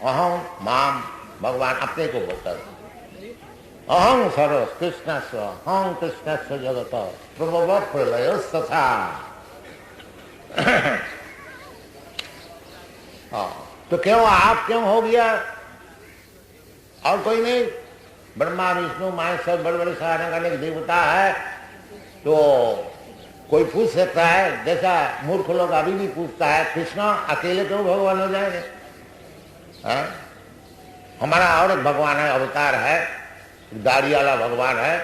अहं माम, भगवान अपने को बोलता है। अहं सर्व कृष्णस्व, अहं कृष्णस्व जगत प्रभव प्रलय तथा। तो क्यों आप क्यों हो गया और कोई नहीं? ब्रह्मा विष्णु महेश्वर बड़े बड़े सारे अनेक देवता है, तो कोई पूछ सकता है, जैसा मूर्ख लोग अभी भी पूछता है कृष्ण अकेले क्यों भगवान हो जाएंगे? हमारा और एक भगवान है, अवतार है, दाढ़ी वाला भगवान है,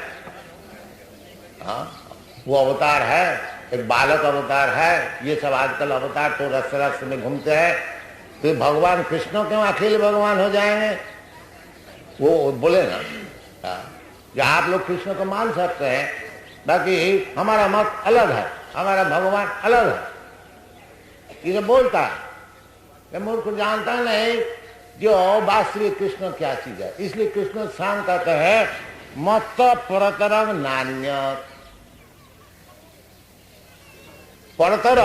वो अवतार है, एक बालक अवतार है, ये सब आजकल अवतार तो रस रस में घूमते हैं। तो भगवान कृष्ण क्यों अकेले भगवान हो जाएंगे? वो बोले ना, जो आप लोग कृष्ण को मान सकते हैं, बाकी हमारा मत अलग है, हमारा भगवान अलग है, ये बोलता है। मूर्ख जानता नहीं जो वास्तविक कृष्ण क्या चीज है। इसलिए कृष्ण शांत कहते हैं मत परतरम नान्य, परतर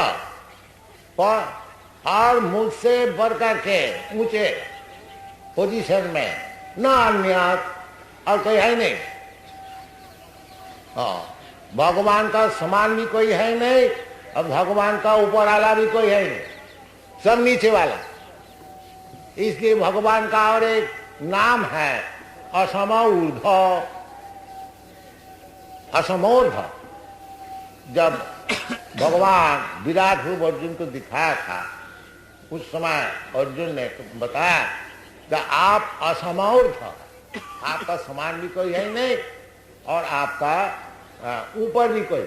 और मुझसे बढ़ करके ऊंचे पोजीशन में न अन्य और कोई है नहीं। भगवान का समान भी कोई है नहीं और भगवान का ऊपर वाला भी कोई है नहीं, सब नीचे वाला। इसलिए भगवान का और एक नाम है असमोर्ध। असमोर्ध जब भगवान विराट रूप अर्जुन को दिखाया था, उस समय अर्जुन ने बताया कि आप असमोर्ध, आपका समान भी कोई है नहीं और आपका ऊपर भी कोई।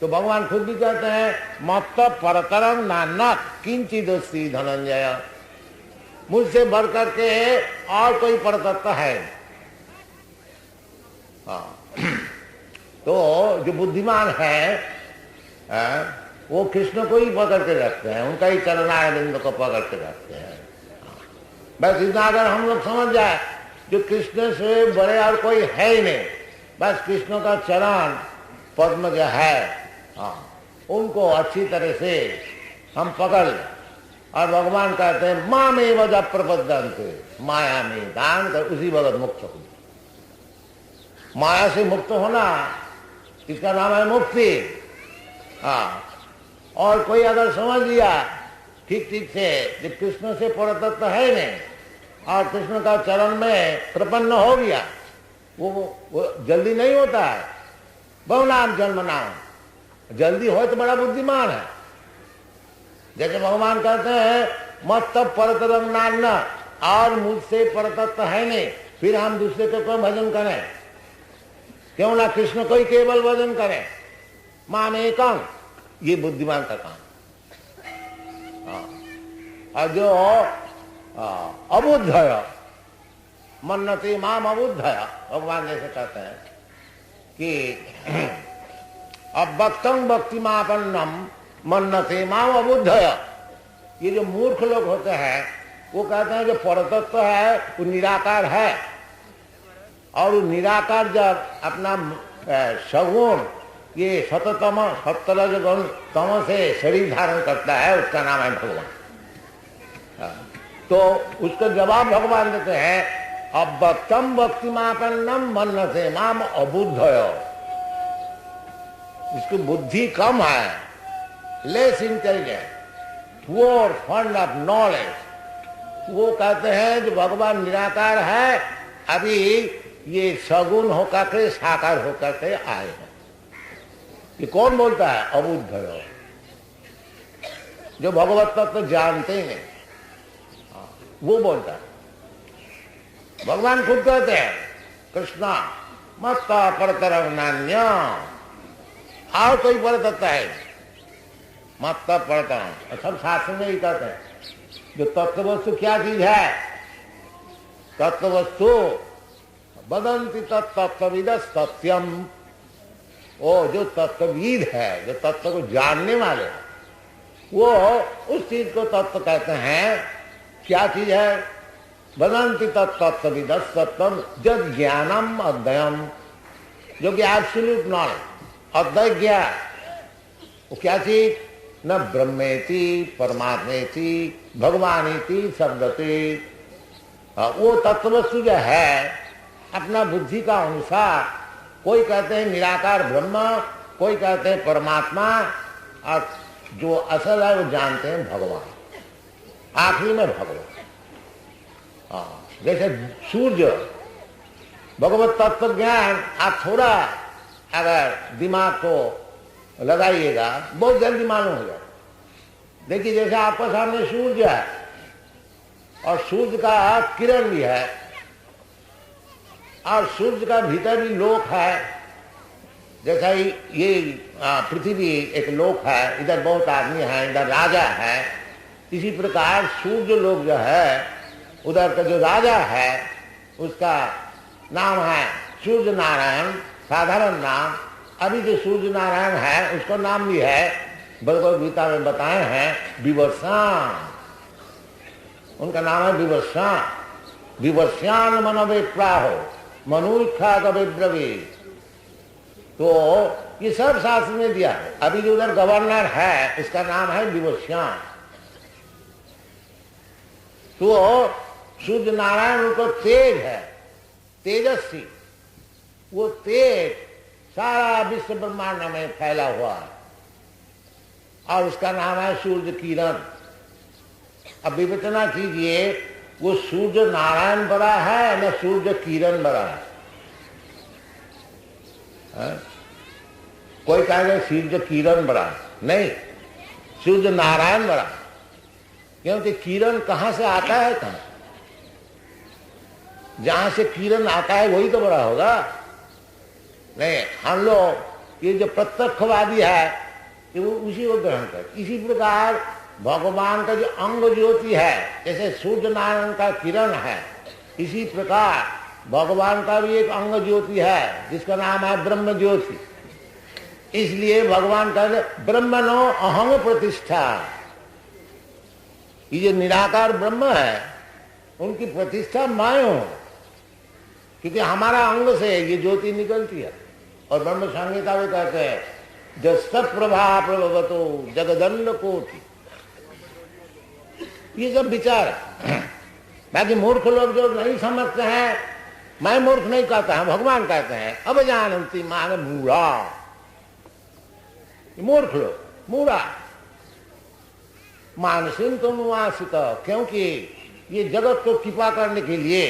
तो भगवान खुद भी कहते हैं मत परतरम नान्य किंचिदस्ति धनंजय, मुझसे बढ़ करके और कोई परतत्व है। तो जो बुद्धिमान है वो कृष्ण को ही पकड़ के रखते हैं, उनका ही चरणारविंद को पकड़ के रखते हैं। बस इतना अगर हम लोग समझ जाए जो कृष्ण से बड़े और कोई है ही नहीं, बस कृष्ण का चरण पद्म जो है उनको अच्छी तरह से हम पकड़ लें। और भगवान कहते हैं माँ में वजह प्रबद्धन्ते, माया में दान कर उसी वक्त मुक्त हो। माया से मुक्त होना इसका नाम है मुक्ति। और कोई अगर समझ लिया ठीक ठीक से कि कृष्ण से परतत्व है नहीं और कृष्ण का चरण में प्रपन्न हो गया, वो जल्दी नहीं होता है। बहुनाम जन्म नाम, जल्दी हो तो बड़ा बुद्धिमान है। जैसे भगवान कहते हैं मत परतरम नान्य, और मुझसे परतत्व है नहीं, फिर हम दूसरे को क्यों भजन करें? क्यों ना कृष्ण को ही केवल भजन करें? माम एकम, ये बुद्धिमान का काम। और जो अबुद्धय मन्नते माम अबुद्धय, भगवान जैसे कहते हैं कि अवक्तम भक्तिमापन्नम मन्नते माम अबुद्धय। ये जो मूर्ख लोग होते हैं वो कहते हैं जो परतत्व है वो निराकार है, और वो निराकार जब अपना सगुण ये सततम सत्तरजगुण तम से शरीर धारण करता है उसका नाम है भगवान। तो उसका जवाब भगवान देते हैं अवक्तम भक्तिमापन्नम मन्नते माम अबुद्धय। उसकी बुद्धि कम है, less intelligent, poor fund of knowledge. वो कहते हैं जो भगवान निराकार है अभी ये सगुण होकर के साकार होकर के आए हैं। ये कौन बोलता है? अबुद्धय, जो भगवत तत्व तो जानते हैं वो बोलता है। भगवान खुद कहते हैं कृष्णा मत्ता परतरं नान्य, और कोई परतत्व है मत्ता परतरं। सब शास्त्र में ही कहते हैं जो तत्व वस्तु क्या चीज है? तत्व वस्तु वदन्ति तत्तत्त्वविद सत्यम। वो जो तत्वविद है, जो तत्व को जानने वाले हैं, वो उस चीज को तत्व कहते हैं। क्या चीज है? वदन्ति तत्तत्त्वविद सत्यम जद ज्ञानम अद्वयम, जो कि एब्सोल्यूट नॉलेज, अद्वैत ज्ञान। वो क्या चीज? न ब्रह्मेति परमात्मेति भगवानीति शब्दति। वो तत्ववस्तु जो है अपना बुद्धि का अनुसार, कोई कहते हैं निराकार ब्रह्म, कोई कहते हैं परमात्मा, और जो असल है वो जानते हैं भगवान, आखिरी में भगवान। जैसे सूर्य भगवत तत्व ज्ञान आप थोड़ा अगर दिमाग को लगाइएगा बहुत जल्दी मालूम हो जाए। देखिए जैसे आपके सामने सूर्य है और सूर्य का किरण भी है और सूर्य का भीतर भी लोक है। जैसा ये पृथ्वी एक लोक है, इधर बहुत आदमी है, इधर राजा है। इसी प्रकार सूर्य लोक जो है उधर का जो राजा है उसका नाम है सूर्य नारायण, साधारण नाम। अभी जो सूर्य नारायण है उसका नाम भी है, भगवद गीता में बताए हैं, विवर्षान। उनका नाम है विवर्षान। विवर्ष्यान मनवे प्राहो मनुष्या कविब्रवी। तो ये सब शास्त्र में दिया है। अभी जो उधर गवर्नर है उसका नाम है विवर्ष्यान। तो सूर्य नारायण उनको तेज है, तेजस्वी। वो तेज सारा विश्व ब्रह्मांड में फैला हुआ है और उसका नाम है सूर्य किरण। अब विवेचना कीजिए, वो सूर्य नारायण बड़ा है न सूर्य किरण बड़ा है? कोई कहेगा सूर्य किरण बड़ा है, नहीं, सूर्य नारायण बड़ा है। क्योंकि किरण कहां से आता है? कहां? जहां से किरण आता है वही तो बड़ा होगा। नहीं, हम लोग ये जो प्रत्यक्षवादी है कि वो उसी को ग्रहण कर। इसी प्रकार भगवान का जो अंग ज्योति है, जैसे सूर्य नारायण का किरण है, इसी प्रकार भगवान का भी एक अंग ज्योति है जिसका नाम है ब्रह्म ज्योति। इसलिए भगवान का ब्रह्मणो अहंग प्रतिष्ठा। ये जो निराकार ब्रह्म है उनकी प्रतिष्ठा मैं हूं, क्योंकि हमारा अंग से ये ज्योति निकलती है। और ब्रह्म संहिता में कहते हैं जस प्रभा प्रभवतो जगदंड कोटि। ये सब विचार है। बाकी मूर्ख लोग जो नहीं समझते हैं, मैं मूर्ख नहीं कहता है, भगवान कहते हैं अब जानती मान मूढ़ा। मूर्ख लोग, मूढ़ा मानसिन तो अनुवासित, क्योंकि ये जगत को कृपा करने के लिए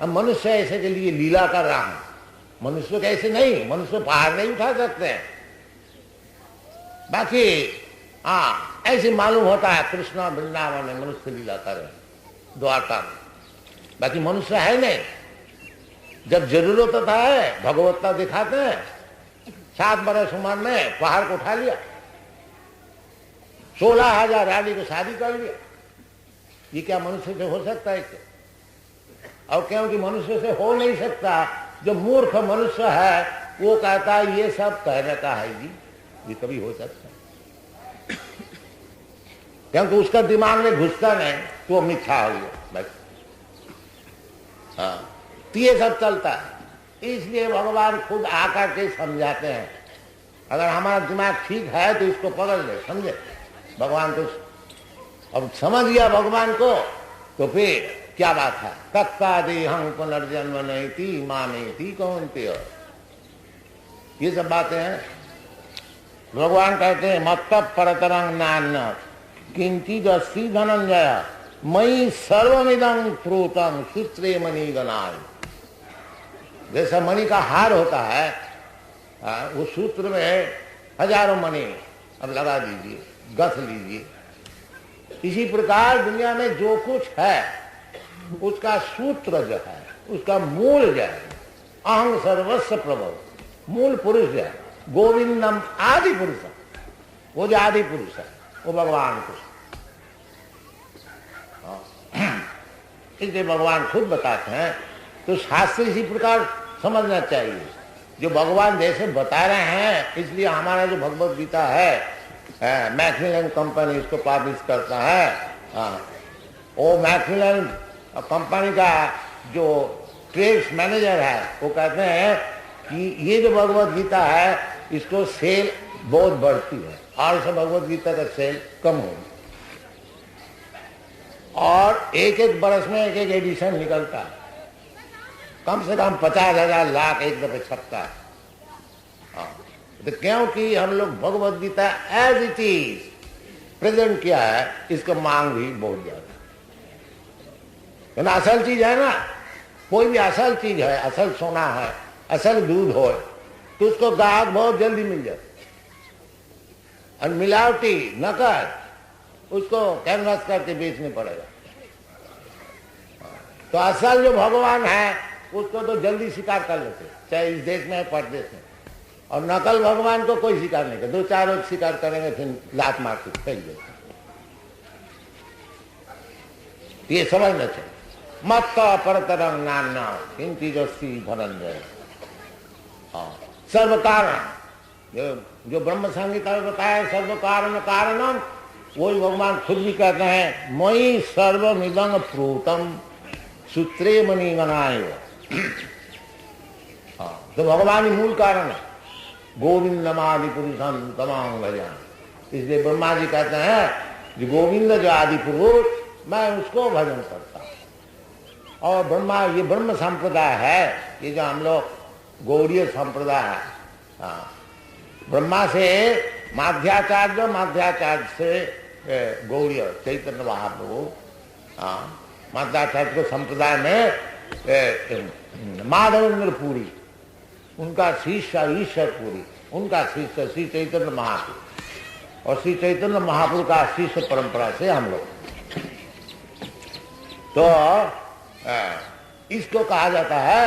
अब मनुष्य ऐसे के लिए लीला कर रहा है। मनुष्य कैसे नहीं, मनुष्य पहाड़ नहीं उठा सकते हैं। बाकी ऐसे मालूम होता है कृष्ण वृंदावन में मनुष्य लीला कर रहे हैं, द्वारका में। बाकी मनुष्य है नहीं। जब जरूरत होता है भगवत्ता दिखाते हैं। 7 बरस उम्र में पहाड़ को उठा लिया, 16,000 रानी को शादी कर लिया। ये क्या मनुष्य से हो सकता है? क्या? और क्योंकि मनुष्य से हो नहीं सकता, जो मूर्ख मनुष्य है वो कहता है ये सब कहने का है जी, ये कभी हो सकता है? क्योंकि उसका दिमाग में घुसता नहीं तो वो मिथ्या हो गया बस। हाँ, तो ये सब चलता है। इसलिए भगवान खुद आकर के समझाते हैं। अगर हमारा दिमाग ठीक है तो इसको पकड़ ले, समझे? भगवान तो अब समझ गया भगवान को, तो फिर क्या बात है? तत्ता देहं पुनर्जन्म नैति मामेति कौन्तेय, ये सब बातें हैं। भगवान कहते हैं मत्त परतरं नान्य किंचित् अस्ति धनंजय मयि सर्वमिदं प्रोतं सूत्रे मणिगणाय। जैसा मणि का हार होता है, उस सूत्र में हजारों मणि अब लगा दीजिए, गथ लीजिए। इसी प्रकार दुनिया में जो कुछ है उसका सूत्र जो है, उसका मूल जो है, अहं सर्वस्व प्रभव, मूल पुरुष जो है गोविंदम आदि पुरुष, वो जो आदि पुरुष है वो भगवान को। इसलिए भगवान खुद बताते हैं, तो शास्त्र इसी प्रकार समझना चाहिए। जो भगवान जैसे बता रहे हैं, इसलिए हमारा जो भगवत गीता है, मैक्मिलन कंपनी इसको पब्लिश करता है। वो मैक्मिलन कंपनी का जो ट्रेड्स मैनेजर है वो कहते हैं कि ये जो भगवत गीता है इसको सेल बहुत बढ़ती है और सब भगवत गीता का सेल कम होगी, और एक एक बरस में एक एक एडिशन निकलता है, कम से कम 50,000 लाख एक दफे छपता है। तो क्योंकि हम लोग Bhagavad Gita as it is present किया है, इसका मांग भी बहुत ज्यादा है ना। असल चीज है ना, कोई भी असल चीज है, असल सोना है, असल दूध हो, तो उसको ग्राहक बहुत जल्दी मिल जाता है। और मिलावटी नकद उसको कैनवास करके बेचने पड़ेगा। तो असल जो भगवान है उसको तो जल्दी स्वीकार कर लेते, चाहे इस देश में परदेश में। और नकल भगवान को कोई स्वीकार नहीं कर, 2-4 रोज स्वीकार करेंगे फिर लात मार के फेंक देते। ये समझना चाहिए। मत परतरं नान्य किंचित् अस्ति धनंजय। सर्व कारण, जो ब्रह्म संहिता में बताया सर्व कारण कारणम, वही भगवान खुद भी कहते हैं मयि सर्वमिदं प्रोतं सूत्रे मणिगणाय। तो भगवान ही मूल कारण है, गोविंदमादि पुरुषम तमाम भजन। इसलिए ब्रह्मा जी कहते हैं जो गोविंद जो आदि पुरुष, मैं उसको भजन करता हूं। और ब्रह्मा, ये ब्रह्म संप्रदाय है, ये जो हम लोग गौड़ीय संप्रदाय है, ब्रह्मा से माध्याचार्य, माध्याचार्य से गौड़ीय चैतन्य महाप्रभु, माध्याचार्य को संप्रदाय में माधवेंद्र पुरी, उनका शिष्य ईश्वर पुरी, उनका शिष्य श्री चैतन्य महाप्रभु, और श्री चैतन्य महाप्रभु का शिष्य परंपरा से हम लोग। तो इसको कहा जाता है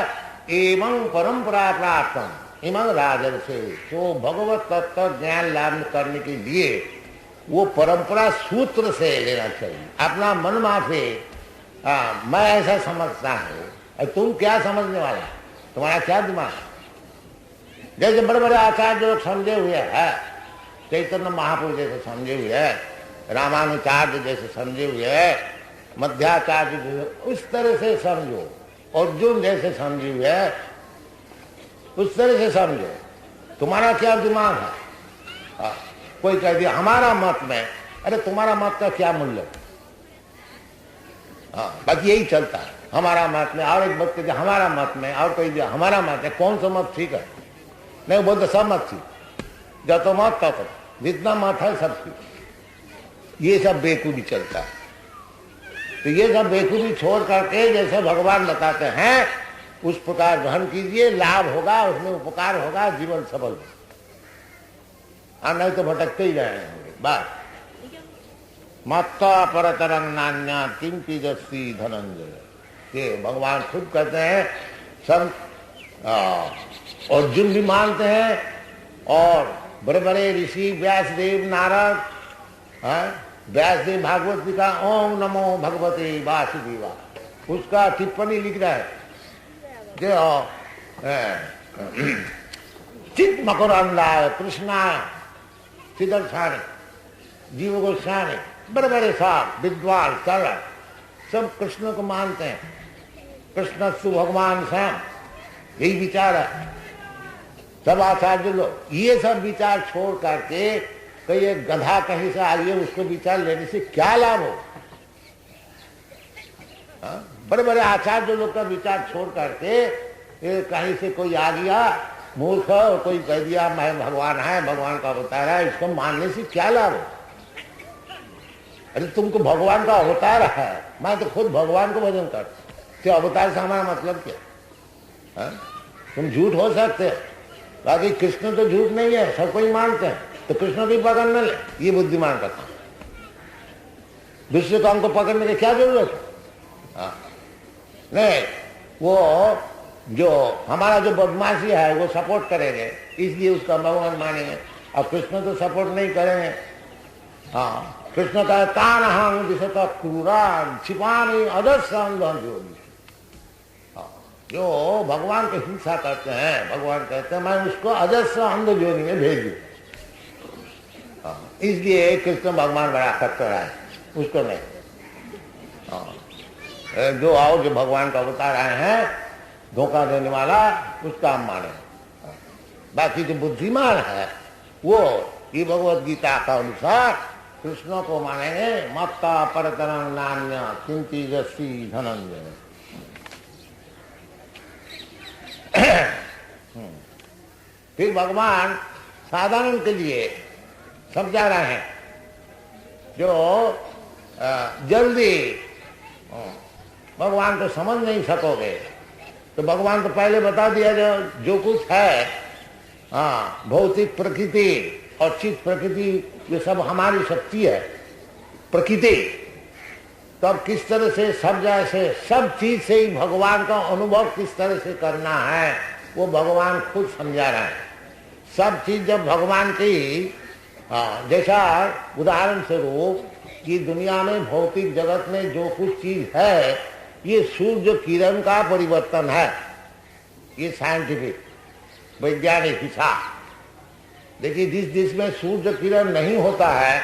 एवं परंपरा प्राप्तम इमं राजर्षे। तो भगवत तत्व ज्ञान लाभ करने के लिए वो परंपरा सूत्र से लेना चाहिए, अपना मन माफे। मैं ऐसा समझता हूं, तुम क्या समझने वाला, तुम्हारा क्या दिमाग? जैसे बड़े बड़े आचार्य जो समझे हुए हैं, चैतन्य महाप्रभु जैसे समझे हुए हैं, रामानुचार्य जैसे समझे हुए हैं, मध्याचार्य जैसे, उस तरह से समझो। अर्जुन जैसे समझे हुए हैं उस तरह से समझो। तुम्हारा क्या दिमाग है? कोई कह दिया हमारा मत में, अरे तुम्हारा मत का क्या मूल्य? बाकी यही चलता है, हमारा मत में, और एक बात कहते हमारा मत में, और कोई दिया हमारा मत है। कौन सा मत ठीक है? नहीं बोलते सब मत ठीक, जब तो मत तक जितना मत है सब ठीक। ये सब बेकूफी चलता है। तो ये सब बेकूफी छोड़ करके जैसे भगवान बताते हैं उस प्रकार ग्रहण कीजिए, लाभ होगा, उसमें उपकार होगा, जीवन सफल होगा। नहीं तो भटकते ही रहेंगे। बस मत्ता परतरं नान्य किंचित् अस्ति धनंजय। ये भगवान खुद कहते हैं, सब अर्जुन भी मानते हैं, और बड़े बड़े ऋषि व्यासदेव, नारद, व्यासदेव भागवत जी का ओम नमो भगवते वासुदेवा, उसका टिप्पणी लिख रहा है जो चित मकरंदाय कृष्णा सिद्धार्थानी, जीव गोस्वामी, बड़े बड़े साहब विद्वान सरल सब कृष्ण को मानते हैं। कृष्णस्तु भगवान श्याम, यही विचार है सब आचार्य लोग। ये सब विचार छोड़ करके कहीं एक गधा कहीं से आ गया उसको विचार लेने से क्या लाभ हो? बड़े बड़े आचार्य लोग का विचार छोड़ करके कहीं से कोई आ गया मूर्ख और कोई कह दिया मैं भगवान है, भगवान का अवतार है, इसको मानने से क्या लाभ हो? अरे तुमको भगवान का अवतार है, मैं तो खुद भगवान को भजन करता, तो अवतार से हमारा मतलब क्या? तुम झूठ हो सकते हो, बाकी कृष्ण तो झूठ नहीं है, सब कोई मानते हैं, तो कृष्ण की पकड़ न ले, ये बुद्धिमान का काम। दूसरे काम को पकड़ने की क्या जरूरत है? नहीं, वो जो हमारा जो बदमाशी है वो सपोर्ट करेंगे, इसलिए उसका भगवान मानेंगे, और कृष्ण तो सपोर्ट नहीं करेंगे। हाँ, कृष्ण का तान हम दिशता क्रूरान छिपानी अदर्शन जोगी, जो भगवान को हिंसा करते हैं, भगवान कहते हैं मैं उसको अजस्र अंध योनि में भेज दूं। इसलिए कृष्ण भगवान बड़ा खतरा है, उसको नहीं। जो आओ जो भगवान का अवतार आए हैं धोखा देने वाला, उसका हम माने। बाकी जो बुद्धिमान है वो ये भगवत गीता का अनुसार कृष्ण को मानेंगे। मत्ता परतरं नान्य किंति जस्सी धनंजय। फिर भगवान साधारण के लिए समझा रहे हैं, जो जल्दी भगवान को समझ नहीं सकोगे तो भगवान तो पहले बता दिया जो कुछ है, हाँ, भौतिक प्रकृति और चित्त प्रकृति ये सब हमारी शक्ति है प्रकृति। तो अब किस तरह से सब जैसे सब चीज से ही भगवान का अनुभव किस तरह से करना है वो भगवान खुद समझा रहे हैं। सब चीज जब भगवान की, जैसा उदाहरण स्वरूप कि दुनिया में भौतिक जगत में जो कुछ चीज है ये सूर्य किरण का परिवर्तन है, ये साइंटिफिक वैज्ञानिक हिसाब। देखिए जिस देश में सूर्य किरण नहीं होता है,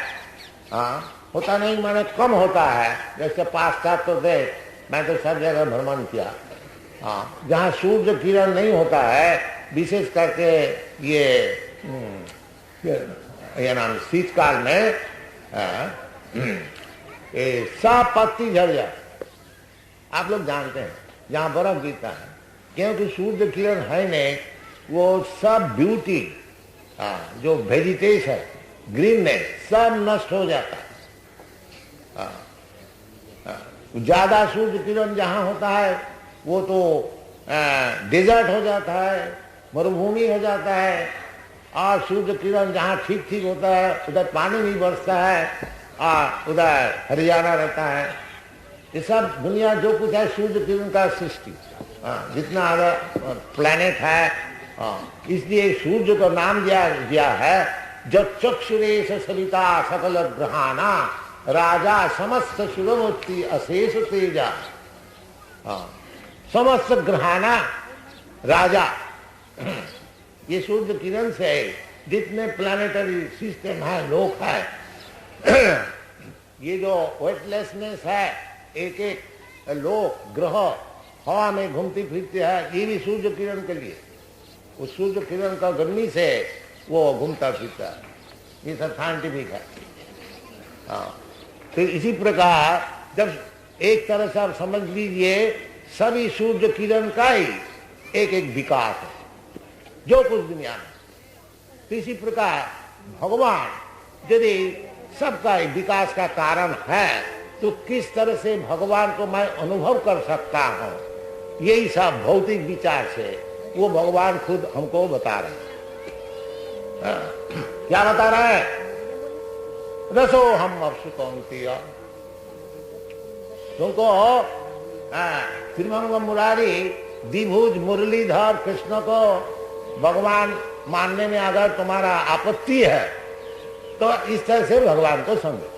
होता नहीं माने कम होता है, जैसे पाश्चात्य देश, मैं तो सब जगह भ्रमण किया, जहाँ सूर्य किरण नहीं होता है, विशेष करके ये नाम शीतकाल में सब पत्ती झड़ जाए। आप लोग जानते हैं जहाँ बर्फ गिरता है, क्योंकि सूर्य किरण है नहीं, वो सब ब्यूटी जो वेजिटेशन है, ग्रीननेस सब नष्ट हो जाता है। ज्यादा सूर्य किरण जहाँ होता है वो तो डेजर्ट हो जाता है, मरुभूमि हो जाता है, और सूर्य किरण जहाँ ठीक ठीक होता है उधर पानी नहीं बरसता है, और उधर हरियाणा रहता है। ये सब दुनिया जो कुछ है सूर्य किरण का सृष्टि, जितना अगर प्लैनेट है, इसलिए सूर्य को नाम दिया गया है जब चक्षुरेश सलिता सकल ग्रहाना राजा समस्त शिवमूर्ति अशेष तेजा। समस्त ग्रहाना राजा, ये सूर्य किरण से जितने प्लानिटरी सिस्टम है, लोक है, ये जो वेटलेसनेस है, एक एक लोक ग्रह हवा में घूमती फिरती है, ये भी सूर्य किरण के लिए, उस सूर्य किरण का गर्मी से वो घूमता फिरता है। ये सब साइंटिफिक है। तो इसी प्रकार जब एक तरह से आप समझ लीजिए सभी सूर्य किरण का ही एक एक विकास है जो कुछ दुनिया में। तो इसी प्रकार भगवान यदि सबका विकास का कारण है तो किस तरह से भगवान को मैं अनुभव कर सकता हूं, यही सब भौतिक विचार से वो भगवान खुद हमको बता रहे हैं। क्या बता रहा है? रसो हम अवसुकौंतेय, तुमको श्रीमंग मुरारी द्विभुज मुरलीधर कृष्ण को भगवान मानने में अगर तुम्हारा आपत्ति है तो इस तरह से भगवान को समझो।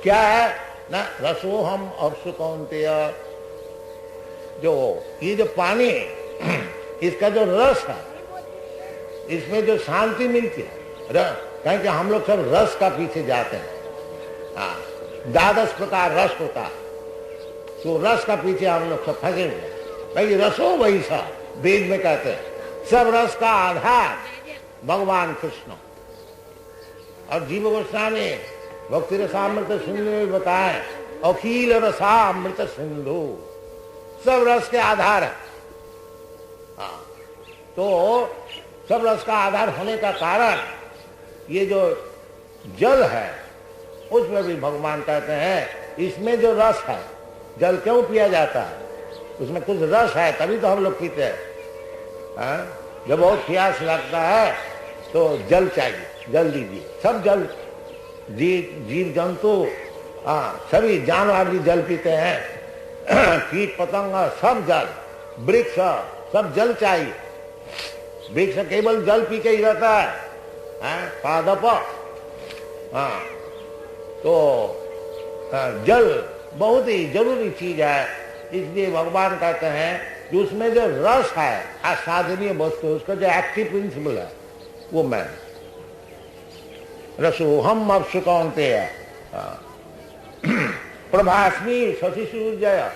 क्या है ना, रसोहम अवसुकौंतेय, जो ये जो पानी इसका जो रस है इसमें जो शांति मिलती है, कहें कि हम लोग सब रस का पीछे जाते हैं। हाँ, 12 प्रकार रस होता है, तो रस का पीछे हम लोग सब फंसे हुए। भाई रसो वही सा, वेद में कहते हैं सब रस का आधार भगवान कृष्ण। और जीव गोस्वामी भक्ति रसामृत सिंधु में बताए, अखिल रसामृत सिंधु, सब रस के आधार है। हाँ, तो सब रस का आधार होने का कारण ये जो जल है उसमें भी भगवान कहते हैं इसमें जो रस है, जल क्यों पिया जाता है, उसमें कुछ रस है तभी तो हम लोग पीते हैं। जब बहुत प्यास लगता है तो जल चाहिए, जल दीजिए। सब जल, जीव जंतु, सभी जानवर भी जल पीते हैं, कीट पतंग सब जल, वृक्ष सब जल चाहिए। वृक्ष केवल जल पी के ही रहता है, पादप। तो जल बहुत ही जरूरी चीज है, इसलिए भगवान कहते हैं कि उसमें जो रस है, असाधनीय वस्तु, उसका जो एक्टिव प्रिंसिपल है वो मैं रसोहम अप्सु कौन्तेय प्रभास्मी शशि सूर्य।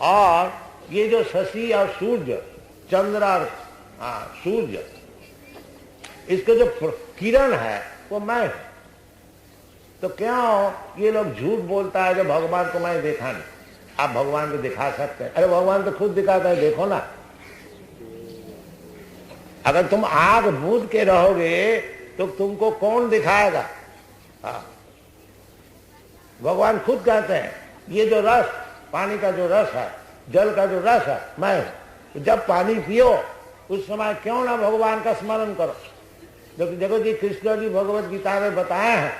और ये जो शशि और सूर्य, चंद्र और सूर्य, इसका जो किरण है वो मैं हूं। तो क्यों ये लोग झूठ बोलता है जो भगवान को मैं देखा नहीं? आप भगवान को दिखा सकते हैं? अरे भगवान तो खुद दिखाता है, देखो ना। अगर तुम आग मूंद के रहोगे तो तुमको कौन दिखाएगा? भगवान खुद कहते हैं ये जो रस, पानी का जो रस है, जल का जो रस है, मैं हूं। जब पानी पियो उस समय क्यों ना भगवान का स्मरण करो। देखो जी, कृष्ण जी भगवत गीता में बताए हैं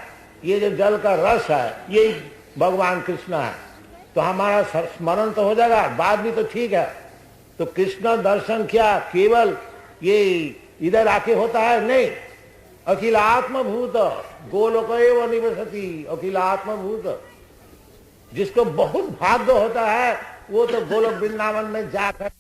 ये जो जल का रस है यही भगवान कृष्ण है। तो हमारा स्मरण तो हो जाएगा, बात भी तो ठीक है। तो कृष्ण दर्शन क्या केवल ये इधर आके होता है? नहीं, अखिल आत्मभूत गोलोक एव निवसति, अखिल आत्मभूत। जिसको बहुत भाग्य होता है वो तो गोलोक वृंदावन में जाकर